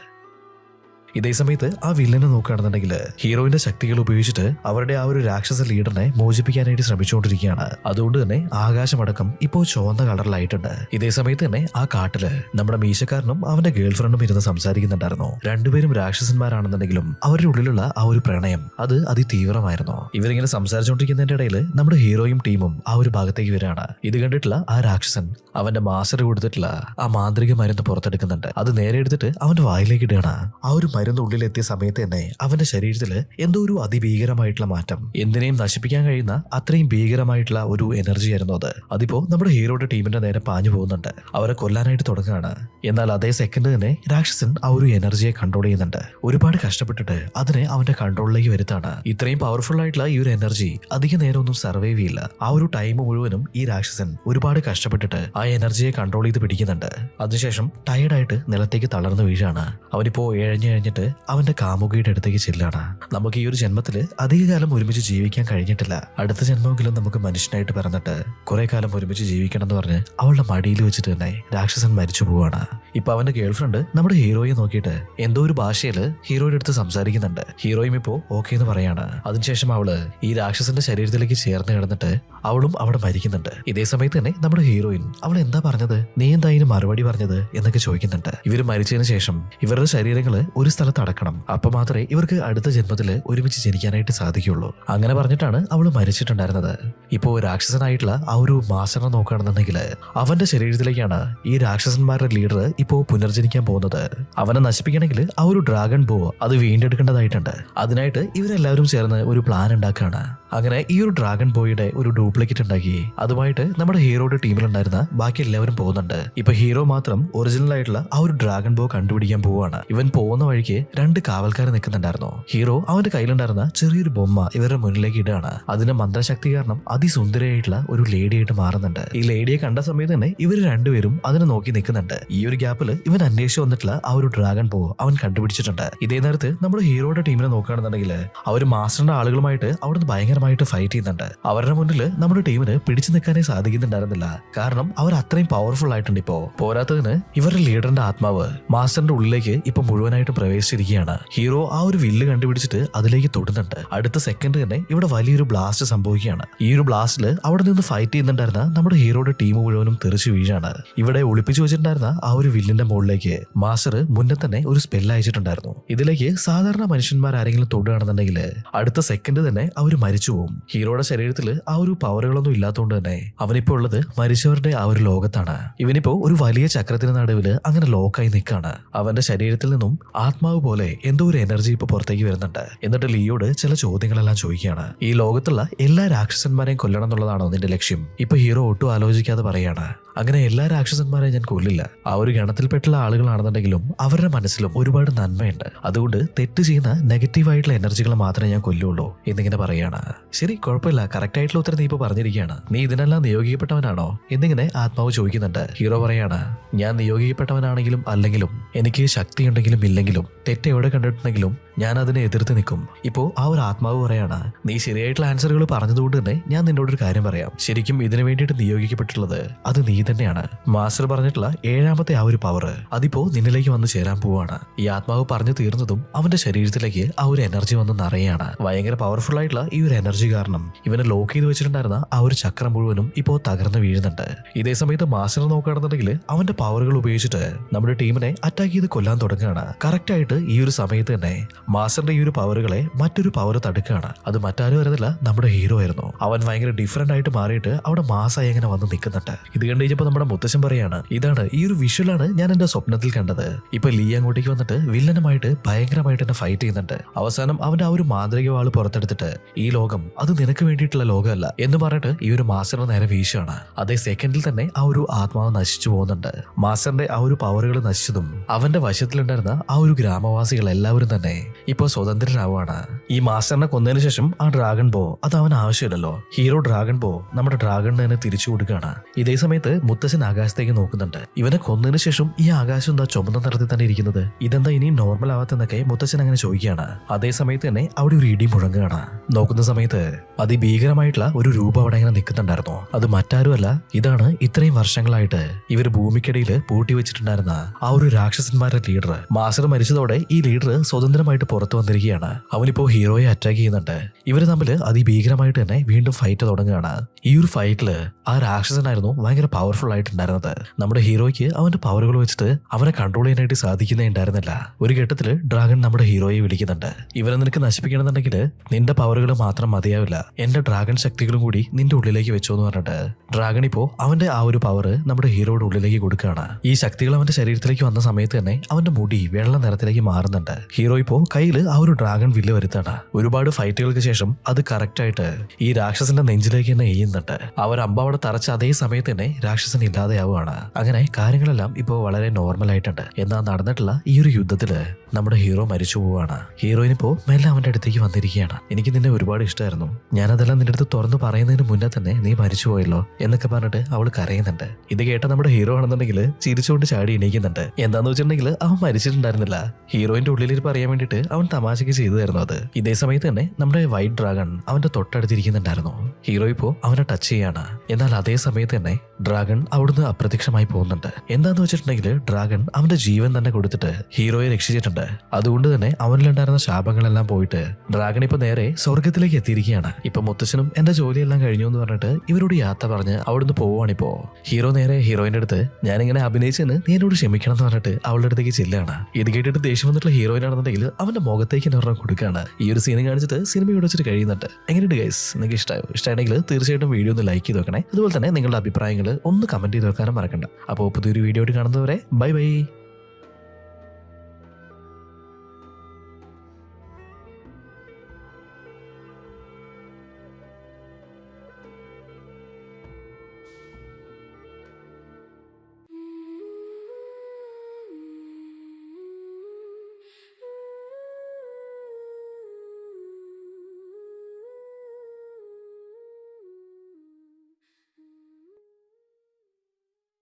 ഇതേ സമയത്ത് ആ വില്ലനെ നോക്കുകയാണെന്നുണ്ടെങ്കിൽ ഹീറോയിന്റെ ശക്തികൾ ഉപയോഗിച്ചിട്ട് അവരുടെ ആ ഒരു രാക്ഷസ ലീഡറിനെ മോചിപ്പിക്കാനായിട്ട് ശ്രമിച്ചുകൊണ്ടിരിക്കുകയാണ്. അതുകൊണ്ട് തന്നെ ആകാശമടക്കം ഇപ്പോൾ ചുവന്ന കളറിലായിട്ടുണ്ട്. ഇതേ സമയത്ത് തന്നെ ആ കാട്ടില് നമ്മുടെ മീശക്കാരനും അവന്റെ ഗേൾ ഫ്രണ്ടും ഇരുന്ന് സംസാരിക്കുന്നുണ്ടായിരുന്നു. രണ്ടുപേരും രാക്ഷസന്മാരാണെന്നുണ്ടെങ്കിലും അവരുടെ ഉള്ളിലുള്ള ആ ഒരു പ്രണയം അത് അതിതീവ്രമായിരുന്നു. ഇവരിങ്ങനെ സംസാരിച്ചുകൊണ്ടിരിക്കുന്നതിന്റെ ഇടയിൽ നമ്മുടെ ഹീറോയും ടീമും ആ ഒരു ഭാഗത്തേക്ക് വരികയാണ്. ഇത് കണ്ടിട്ടുള്ള ആ രാക്ഷസൻ അവന്റെ മാസ്റ്റർ കൊടുത്തിട്ടുള്ള ആ മാന്ത്രിക മരുന്ന് പുറത്തെടുക്കുന്നുണ്ട്. അത് നേരെ എടുത്തിട്ട് അവന്റെ വായിലേക്ക് ഇടുകയാണ്. ആ ഒരു മരുന്ന് ഉള്ളിലെത്തിയ സമയത്ത് തന്നെ അവന്റെ ശരീരത്തിൽ എന്തോ ഒരു അതിഭീകരമായിട്ടുള്ള മാറ്റം, എന്തിനേയും നശിപ്പിക്കാൻ കഴിയുന്ന അത്രയും ഭീകരമായിട്ടുള്ള ഒരു എനർജി ആയിരുന്നു അത്. അതിപ്പോ നമ്മുടെ ഹീറോയുടെ ടീമിന്റെ നേരെ പാഞ്ഞു പോകുന്നുണ്ട്, അവരെ കൊല്ലാനായിട്ട് തുടങ്ങുകയാണ്. എന്നാൽ അതേ സെക്കൻഡ് തന്നെ രാക്ഷസൻ ആ ഒരു എനർജിയെ കൺട്രോൾ ചെയ്യുന്നുണ്ട്. ഒരുപാട് കഷ്ടപ്പെട്ടിട്ട് അതിനെ അവന്റെ കൺട്രോളിലേക്ക് വരുത്താണ്. ഇത്രയും പവർഫുൾ ആയിട്ടുള്ള ഈ ഒരു എനർജി അധിക നേരം ഒന്നും സർവൈവ് ചെയ്യില്ല. ആ ഒരു ടൈം മുഴുവനും ഈ രാക്ഷസൻ ഒരുപാട് കഷ്ടപ്പെട്ടിട്ട് ആ എനർജിയെ കൺട്രോൾ ചെയ്ത് പിടിക്കുന്നുണ്ട്. അതിനുശേഷം ടയർഡായിട്ട് നിലത്തേക്ക് തളർന്നു വീഴാണ്. അവനിപ്പോ എഴഞ്ഞിട്ട് അവന്റെ കാമുകിയുടെ അടുത്തേക്ക് ചെല്ലാണ്. നമുക്ക് ഈ ഒരു ജന്മത്തില് അധികകാലം ഒരുമിച്ച് ജീവിക്കാൻ കഴിഞ്ഞിട്ടില്ല, അടുത്ത ജന്മമെങ്കിലും നമുക്ക് മനുഷ്യനായിട്ട് പറഞ്ഞിട്ട് കുറെ കാലം ഒരുമിച്ച് ജീവിക്കണം എന്ന് പറഞ്ഞ് അവളുടെ മടിയിൽ വെച്ചിട്ട് തന്നെ രാക്ഷസൻ മരിച്ചു പോവാണ്. ഇപ്പൊ അവന്റെ ഗേൾഫ്രണ്ട് നമ്മുടെ ഹീറോയെ നോക്കിയിട്ട് എന്തോ ഒരു ഭാഷയില് ഹീറോയുടെ അടുത്ത് സംസാരിക്കുന്നുണ്ട്. ഹീറോയും ഇപ്പോ ഓക്കെ എന്ന് പറയാണ്. അതിനുശേഷം അവള് ഈ രാക്ഷസന്റെ ശരീരത്തിലേക്ക് ചേർന്ന് കിടന്നിട്ട് അവളും അവിടെ മരിക്കുന്നുണ്ട്. ഇതേ സമയത്ത് തന്നെ നമ്മുടെ ഹീറോയിൻ അവൾ എന്താ പറഞ്ഞത്, നീ എന്താ ഇതിന് മറുപടി പറഞ്ഞത് എന്നൊക്കെ ചോദിക്കുന്നുണ്ട്. ഇവര് മരിച്ചതിന് ശേഷം ഇവരുടെ ശരീരങ്ങള് ഒരു സ്ഥലത്ത് അടക്കണം, അപ്പൊ മാത്രമേ ഇവർക്ക് അടുത്ത ജന്മത്തില് ഒരുമിച്ച് ജനിക്കാനായിട്ട് സാധിക്കുള്ളൂ. അങ്ങനെ പറഞ്ഞിട്ടാണ് അവള് മരിച്ചിട്ടുണ്ടായിരുന്നത്. ഇപ്പോ രാക്ഷസനായിട്ടുള്ള ആ ഒരു മാസ്റ്ററിനെ നോക്കുകയാണെന്നുണ്ടെങ്കിൽ അവന്റെ ശരീരത്തിലേക്കാണ് ഈ രാക്ഷസന്മാരുടെ ലീഡർ ഇപ്പോ പുനർജനിക്കാൻ പോകുന്നത്. അവനെ നശിപ്പിക്കണമെങ്കിൽ ആ ഒരു ഡ്രാഗൺ ബോ അത് വീണ്ടെടുക്കേണ്ടതായിട്ടുണ്ട്. അതിനായിട്ട് ഇവരെല്ലാവരും ചേർന്ന് ഒരു പ്ലാൻ ഉണ്ടാക്കുകയാണ്. അങ്ങനെ ഈ ഒരു ഡ്രാഗൺ ബോയുടെ ഒരു ഡ്യൂപ്ലിക്കേറ്റ് ഉണ്ടാക്കി അതുമായിട്ട് നമ്മുടെ ഹീറോയുടെ ടീമിലുണ്ടായിരുന്ന ബാക്കി എല്ലാവരും പോകുന്നുണ്ട്. ഇപ്പൊ ഹീറോ മാത്രം ഒറിജിനൽ ആയിട്ടുള്ള ആ ഒരു ഡ്രാഗൺ ബോ കണ്ടുപിടിക്കാൻ പോവാണ്. ഇവൻ പോകുന്ന വഴിക്ക് 2 കാവൽക്കാർ നിൽക്കുന്നുണ്ടായിരുന്നു. ഹീറോ അവന്റെ കയ്യിലുണ്ടായിരുന്ന ചെറിയൊരു ബൊമ്മ ഇവരുടെ മുന്നിലേക്ക് ഇടുകയാണ്. അതിന്റെ മന്ത്രശക്തി കാരണം അതിസുന്ദരിയായിട്ടുള്ള ഒരു ലേഡിയായിട്ട് മാറുന്നുണ്ട്. ഈ ലേഡിയെ കണ്ട സമയത്ത് തന്നെ ഇവർ രണ്ടുപേരും അതിനെ നോക്കി നിൽക്കുന്നുണ്ട്. ഈ ഒരു ഗ്യാപ്പിൽ ഇവൻ അന്വേഷിച്ച് വന്നിട്ടുള്ള ആ ഒരു ഡ്രാഗൺ ബോ അവൻ കണ്ടുപിടിച്ചിട്ടുണ്ട്. ഇതേ നേരത്ത് നമ്മുടെ ഹീറോയുടെ ടീമിനെ നോക്കുകയാണെന്നുണ്ടെങ്കിൽ അവർ മാസ്റ്ററിന്റെ ആളുകളുമായിട്ട് അവിടുന്ന് ഭയങ്കരമായിട്ട് ഫൈറ്റ് ചെയ്യുന്നുണ്ട്. അവരുടെ മുന്നിൽ നമ്മുടെ ടീമിന് പിടിച്ചു നിൽക്കാനേ സാധിക്കുന്നുണ്ടായിരുന്നില്ല, കാരണം അവർ അത്രയും പവർഫുൾ ആയിട്ടുണ്ട്. ഇപ്പോ പോരാത്തതിന് ഇവരുടെ ലീഡറിന്റെ ആത്മാവ് മാസ്റ്ററിന്റെ ഉള്ളിലേക്ക് ഇപ്പൊ മുഴുവനായിട്ട് പ്രവേശിച്ചിരിക്കുകയാണ്. ഹീറോ ആ ഒരു വില്ല് കണ്ടുപിടിച്ചിട്ട് അതിലേക്ക് തൊടുന്നുണ്ട്. അടുത്ത സെക്കൻഡ് തന്നെ ഇവിടെ വലിയൊരു ബ്ലാസ്റ്റ് സംഭവിക്കുകയാണ്. ഈ ഒരു ബ്ലാസ്റ്റില് അവിടെ നിന്ന് ഫൈറ്റ് ചെയ്യുന്നുണ്ടായിരുന്ന നമ്മുടെ ഹീറോയുടെ ടീം മുഴുവനും തെറിച്ചു വീഴാണ്. ഇവിടെ ഒളിപ്പിച്ചു വെച്ചിട്ടുണ്ടായിരുന്ന ആ ഒരു വില്ലിന്റെ മുകളിലേക്ക് മാസ്റ്റർ മുന്നേ തന്നെ ഒരു സ്പെല്ല് അയച്ചിട്ടുണ്ടായിരുന്നു. ഇതിലേക്ക് സാധാരണ മനുഷ്യന്മാർ ആരെങ്കിലും തൊടുകയാണെന്നുണ്ടെങ്കിൽ അടുത്ത സെക്കൻഡ് തന്നെ അവർ മരിച്ചു പോകും. ഹീറോയുടെ ശരീരത്തിൽ ആ ഒരു പവറുകളൊന്നും ഇല്ലാത്തതുകൊണ്ട് തന്നെ അവനിപ്പോ ഉള്ളത് മരിച്ചവരുടെ ആ ഒരു ലോകത്താണ്. ഇവനിപ്പോ ഒരു വലിയ ചക്രത്തിന് നടുവില് അങ്ങനെ ലോക്കായി നിൽക്കാണ്. അവന്റെ ശരീരത്തിൽ നിന്നും ആത്മാവ് പോലെ എന്തോ ഒരു എനർജി ഇപ്പൊ പുറത്തേക്ക് വരുന്നുണ്ട്. എന്നിട്ട് ലിയോട് ചില ചോദ്യങ്ങളെല്ലാം ചോദിക്കുകയാണ്. ഈ ലോകത്തുള്ള എല്ലാ രാക്ഷസന്മാരെയും കൊല്ലണം എന്നുള്ളതാണോ നിന്റെ ലക്ഷ്യം? ഇപ്പൊ ഹീറോ ഒട്ടും ആലോചിക്കാതെ പറയാണ്, അങ്ങനെ എല്ലാ രാക്ഷസന്മാരെയും ഞാൻ കൊല്ലില്ല. ആ ഒരു ഗണത്തിൽപ്പെട്ടുള്ള ആളുകളാണെന്നുണ്ടെങ്കിലും അവരുടെ മനസ്സിലും ഒരുപാട് നന്മയുണ്ട്. അതുകൊണ്ട് തെറ്റ് ചെയ്യുന്ന നെഗറ്റീവായിട്ടുള്ള എനർജികൾ മാത്രമേ ഞാൻ കൊല്ലുള്ളൂ എന്നിങ്ങനെ പറയാണ്. ശരി, കുഴപ്പമില്ല, കറക്റ്റ് ആയിട്ടുള്ള ഉത്തരം നീ ഇപ്പൊ പറഞ്ഞിരിക്കുകയാണ്. നീ ഇതിനെല്ലാം നിയോഗിക്കപ്പെട്ടവനാണോ എന്നിങ്ങനെ ആത്മാവ് ചോദിക്കുന്നുണ്ട്. ഹീറോ പറയാണ്, ഞാൻ നിയോഗിക്കപ്പെട്ടവനാണെങ്കിലും അല്ലെങ്കിലും എനിക്ക് ശക്തിയുണ്ടെങ്കിലും ഇല്ലെങ്കിലും തെറ്റ് എവിടെ കണ്ടിട്ടുണ്ടെങ്കിലും ഞാൻ അതിനെ എതിർത്ത് നിൽക്കും. ഇപ്പോ ആ ഒരു ആത്മാവ് പറയാണ്, നീ ശരിയായിട്ടുള്ള ആൻസറുകൾ പറഞ്ഞതുകൊണ്ട് തന്നെ ഞാൻ നിന്നോടൊരു കാര്യം പറയാം. ശരിക്കും ഇതിനു വേണ്ടിയിട്ട് നിയോഗിക്കപ്പെട്ടിട്ടുള്ളത് അത് നീ തന്നെയാണ്. മാസ്റ്റർ പറഞ്ഞിട്ടുള്ള 7ാമത്തെ ആ ഒരു പവർ അതിപ്പോ നിന്നിലേക്ക് വന്ന് ചേരാൻ പോവാണ്. ഈ ആത്മാവ് പറഞ്ഞു തീർന്നതും അവന്റെ ശരീരത്തിലേക്ക് ആ ഒരു എനർജി വന്ന് നിറയാണ്. ഭയങ്കര പവർഫുൾ ആയിട്ടുള്ള ഈ ഒരു എനർജി കാരണം ഇവനെ ലോക്ക് ചെയ്ത് വെച്ചിട്ടുണ്ടായിരുന്ന ആ ഒരു ചക്രം മുഴുവനും ഇപ്പോ തകർന്ന് വീഴുന്നുണ്ട്. ഇതേ സമയത്ത് മാസ്റ്റർ നോക്കുകയാണെന്നുണ്ടെങ്കിൽ അവന്റെ പവറുകൾ ഉപയോഗിച്ചിട്ട് നമ്മുടെ ടീമിനെ അറ്റാക്ക് ചെയ്ത് കൊല്ലാൻ തുടങ്ങുകയാണ്. കറക്റ്റ് ആയിട്ട് ഈ ഒരു സമയത്ത് തന്നെ മാസ്റ്ററിന്റെ ഈ ഒരു പവറുകളെ മറ്റൊരു പവർ തടുക്കുകയാണ്. അത് മറ്റാരും വരുന്നില്ല, നമ്മുടെ ഹീറോ ആയിരുന്നു. അവൻ ഭയങ്കര ഡിഫറെന്റ് ആയിട്ട് മാറിയിട്ട് അവിടെ മാസായി അങ്ങനെ വന്ന് നിൽക്കുന്നുണ്ട്. ഇത് കണ്ടു കഴിഞ്ഞപ്പോ നമ്മുടെ മുത്തശ്ശൻ പറയാണ്, ഇതാണ് ഈ ഒരു വിഷ്വലാണ് ഞാൻ എന്റെ സ്വപ്നത്തിൽ കണ്ടത്. ഇപ്പൊ ലീ അങ്ങോട്ടേക്ക് വന്നിട്ട് വില്ലനുമായിട്ട് ഭയങ്കരമായിട്ട് തന്നെ ഫൈറ്റ് ചെയ്യുന്നുണ്ട്. അവസാനം അവന്റെ ആ ഒരു മാന്ത്രിക വാള് പുറത്തെടുത്തിട്ട് ഈ ലോകം അത് നിനക്ക് വേണ്ടിയിട്ടുള്ള ലോകമല്ല എന്ന് പറഞ്ഞിട്ട് ഈ ഒരു മാസ്റ്ററിന് നേരെ വീശാണ്. അതേ സെക്കൻഡിൽ തന്നെ ആ ഒരു ആത്മാവ് നശിച്ചു പോകുന്നുണ്ട്. മാസ്റ്ററിന്റെ ആ ഒരു പവറുകൾ നശിച്ചതും അവന്റെ വശത്തിലുണ്ടായിരുന്ന ആ ഒരു ഗ്രാമവാസികൾ എല്ലാവരും തന്നെ ഇപ്പൊ സ്വതന്ത്രരാവാണ്. ഈ മാസ്റ്ററിനെ കൊന്നതിന് ശേഷം ആ ഡ്രാഗൺ ബോ അത് അവൻ ആവശ്യമില്ലല്ലോ. ഹീറോ ഡ്രാഗൺ ബോ നമ്മുടെ ഡ്രാഗണിന് തന്നെ തിരിച്ചു കൊടുക്കുകയാണ്. ഇതേ സമയത്ത് മുത്തശ്ശൻ ആകാശത്തേക്ക് നോക്കുന്നുണ്ട്. ഇവനെ കൊന്നതിന് ശേഷം ഈ ആകാശം എന്താ ചുമന്ന നിറത്തിൽ തന്നെ ഇരിക്കുന്നത്, ഇതെന്താ ഇനി നോർമൽ ആവാത്തെന്നൊക്കെ മുത്തശ്ശൻ അങ്ങനെ ചോദിക്കുകയാണ്. അതേ സമയത്ത് തന്നെ അവിടെ ഒരു ഇടി മുഴങ്ങുകയാണ്. നോക്കുന്ന സമയത്ത് അതിഭീകരമായിട്ടുള്ള ഒരു രൂപം അവിടെ ഇങ്ങനെ നിൽക്കുന്നുണ്ടായിരുന്നു. അത് മറ്റാരുമല്ല, ഇതാണ് ഇത്രയും വർഷങ്ങളായിട്ട് ഇവർ ഭൂമിക്കിടയിൽ പൂട്ടി വെച്ചിട്ടുണ്ടായിരുന്ന ആ ഒരു രാക്ഷസന്മാരുടെ ലീഡർ. മാസ്റ്റർ മരിച്ചതോടെ ഈ ലീഡർ സ്വതന്ത്രമായിട്ട് ആയിട്ട് പുറത്തു വന്നിരിക്കുകയാണ്. അവനിപ്പോ ഹീറോയെ അറ്റാക്ക് ചെയ്യുന്നുണ്ട്. ഇവര് തമ്മിൽ അതിഭീകരമായിട്ട് തന്നെ വീണ്ടും ഫൈറ്റ് തുടങ്ങുകയാണ്. ഈ ഒരു ഫൈറ്റില് ആ രാക്ഷസനായിരുന്നു ഭയങ്കര പവർഫുൾ ആയിട്ടുണ്ടായിരുന്നത്. നമ്മുടെ ഹീറോയ്ക്ക് അവന്റെ പവറുകൾ വെച്ചിട്ട് അവനെ കൺട്രോൾ ചെയ്യാനായിട്ട് സാധിക്കുന്നേ ഉണ്ടായിരുന്നില്ല. ഒരു ഘട്ടത്തില് ഡ്രാഗൺ നമ്മുടെ ഹീറോയെ വിളിക്കുന്നുണ്ട്. ഇവരെ നിനക്ക് നശിപ്പിക്കണമെന്നുണ്ടെങ്കിൽ നിന്റെ പവറുകൾ മാത്രം മതിയാവില്ല, എന്റെ ഡ്രാഗൺ ശക്തികളും കൂടി നിന്റെ ഉള്ളിലേക്ക് വെച്ചോ എന്ന് പറഞ്ഞിട്ട് ഡ്രാഗൺ ഇപ്പോ അവന്റെ ആ ഒരു പവർ നമ്മുടെ ഹീറോയുടെ ഉള്ളിലേക്ക് കൊടുക്കുകയാണ്. ഈ ശക്തികൾ അവന്റെ ശരീരത്തിലേക്ക് വന്ന സമയത്ത് തന്നെ അവന്റെ മുടി വെള്ള നിറത്തിലേക്ക് മാറുന്നുണ്ട്. ഹീറോ ഇപ്പോ കയ്യിൽ ആ ഒരു ഡ്രാഗൺ വില്ല് വരുത്താണ്. ഒരുപാട് ഫൈറ്റുകൾക്ക് ശേഷം അത് കറക്റ്റ് ആയിട്ട് ഈ രാക്ഷസന്റെ നെഞ്ചിലേക്ക് തന്നെ എയ്യുന്നുണ്ട്. അവർ അമ്പ അവിടെ തറച്ച അതേ സമയത്ത് തന്നെ രാക്ഷസൻ ഇല്ലാതെയാവുകയാണ്. അങ്ങനെ കാര്യങ്ങളെല്ലാം ഇപ്പോൾ വളരെ നോർമൽ ആയിട്ടുണ്ട്. എന്നാൽ നടന്നിട്ടുള്ള ഈ ഒരു യുദ്ധത്തില് നമ്മുടെ ഹീറോ മരിച്ചു പോവാണ്. ഹീറോയിനിപ്പോ മെല്ലെ അവന്റെ അടുത്തേക്ക് വന്നിരിക്കുകയാണ്. എനിക്ക് നിന്നെ ഒരുപാട് ഇഷ്ടമായിരുന്നു, ഞാനതെല്ലാം നിന്റെ അടുത്ത് തുറന്നു പറയുന്നതിന് മുന്നേ തന്നെ നീ മരിച്ചു പോയല്ലോ എന്നൊക്കെ പറഞ്ഞിട്ട് അവൾ കരയുന്നുണ്ട്. ഇത് കേട്ട നമ്മുടെ ഹീറോ ആണെന്നുണ്ടെങ്കിൽ ചിരിച്ചുകൊണ്ട് ചാടി എണീക്കുന്നുണ്ട്. എന്താന്ന് വെച്ചിട്ടുണ്ടെങ്കിൽ അവൻ മരിച്ചിട്ടുണ്ടായിരുന്നില്ല. ഹീറോയിന്റെ ഉള്ളിലിരിപ്പ് അറിയാൻ വേണ്ടിയിട്ട് അവൻ തമാശയ്ക്ക് ചെയ്തു തരുന്നു അത്. ഇതേ സമയത്ത് തന്നെ നമ്മുടെ വൈറ്റ് ഡ്രാഗൺ അവന്റെ തൊട്ടടുത്തിരിക്കുന്നുണ്ടായിരുന്നു. ഹീറോ ഇപ്പോ അവനെ ടച്ച് ചെയ്യാണ്. എന്നാൽ അതേ സമയത്ത് തന്നെ ഡ്രാഗൺ അവിടുന്ന് അപ്രത്യക്ഷമായി പോകുന്നുണ്ട്. എന്താന്ന് വെച്ചിട്ടുണ്ടെങ്കിൽ ഡ്രാഗൺ അവന്റെ ജീവൻ തന്നെ കൊടുത്തിട്ട് ഹീറോയെ രക്ഷിച്ചിട്ടുണ്ട്. അതുകൊണ്ട് തന്നെ അവനിലുണ്ടായിരുന്ന ശാപങ്ങളെല്ലാം പോയിട്ട് ഡ്രാഗൺ ഇപ്പൊ നേരെ സ്വർഗത്തിലേക്ക് എത്തിയിരിക്കുകയാണ്. ഇപ്പൊ മുത്തച്ഛനും എന്റെ ജോലിയെല്ലാം കഴിഞ്ഞു എന്ന് പറഞ്ഞിട്ട് ഇവരോട് യാത്ര പറഞ്ഞ് അവിടുന്ന് പോവാണിപ്പോ. ഹീറോ നേരെ ഹീറോയിന്റെ അടുത്ത് ഞാനിങ്ങനെ അഭിനയിച്ചതിന് നീ എന്നോട് ക്ഷമിക്കണം എന്ന് പറഞ്ഞിട്ട് അവളുടെ അടുത്തേക്ക് ചെല്ലാണ്. ഇത് കേട്ടിട്ട് ദേഷ്യം വന്നിട്ടുള്ള ഹീറോയിനാണെന്നുണ്ടെങ്കിൽ അവന്റെ മുഖത്തേക്ക് ഒരെണ്ണം കൊടുക്കുകയാണ്. ഈ ഒരു സീൻ കാണിച്ചിട്ട് സിനിമ ഇവിടെ വെച്ചിട്ട് കഴിയുന്നുണ്ട്. എങ്ങനെയുണ്ട് ഗൈസ്? നിങ്ങൾക്ക് ഇഷ്ടമായെങ്കിൽ തീർച്ചയായിട്ടും വീഡിയോ ഒന്ന് ലൈക്ക് ചെയ്ത് വെക്കണേ. അതുപോലെ തന്നെ നിങ്ങളുടെ അഭിപ്രായങ്ങൾ ഒന്ന് കമന്റ് ചെയ്ത് വെക്കാനും മറക്കണ്ട. അപ്പോൾ പുതിയൊരു വീഡിയോ ആയിട്ട് കാണുന്നവരെ ബൈ ബൈ.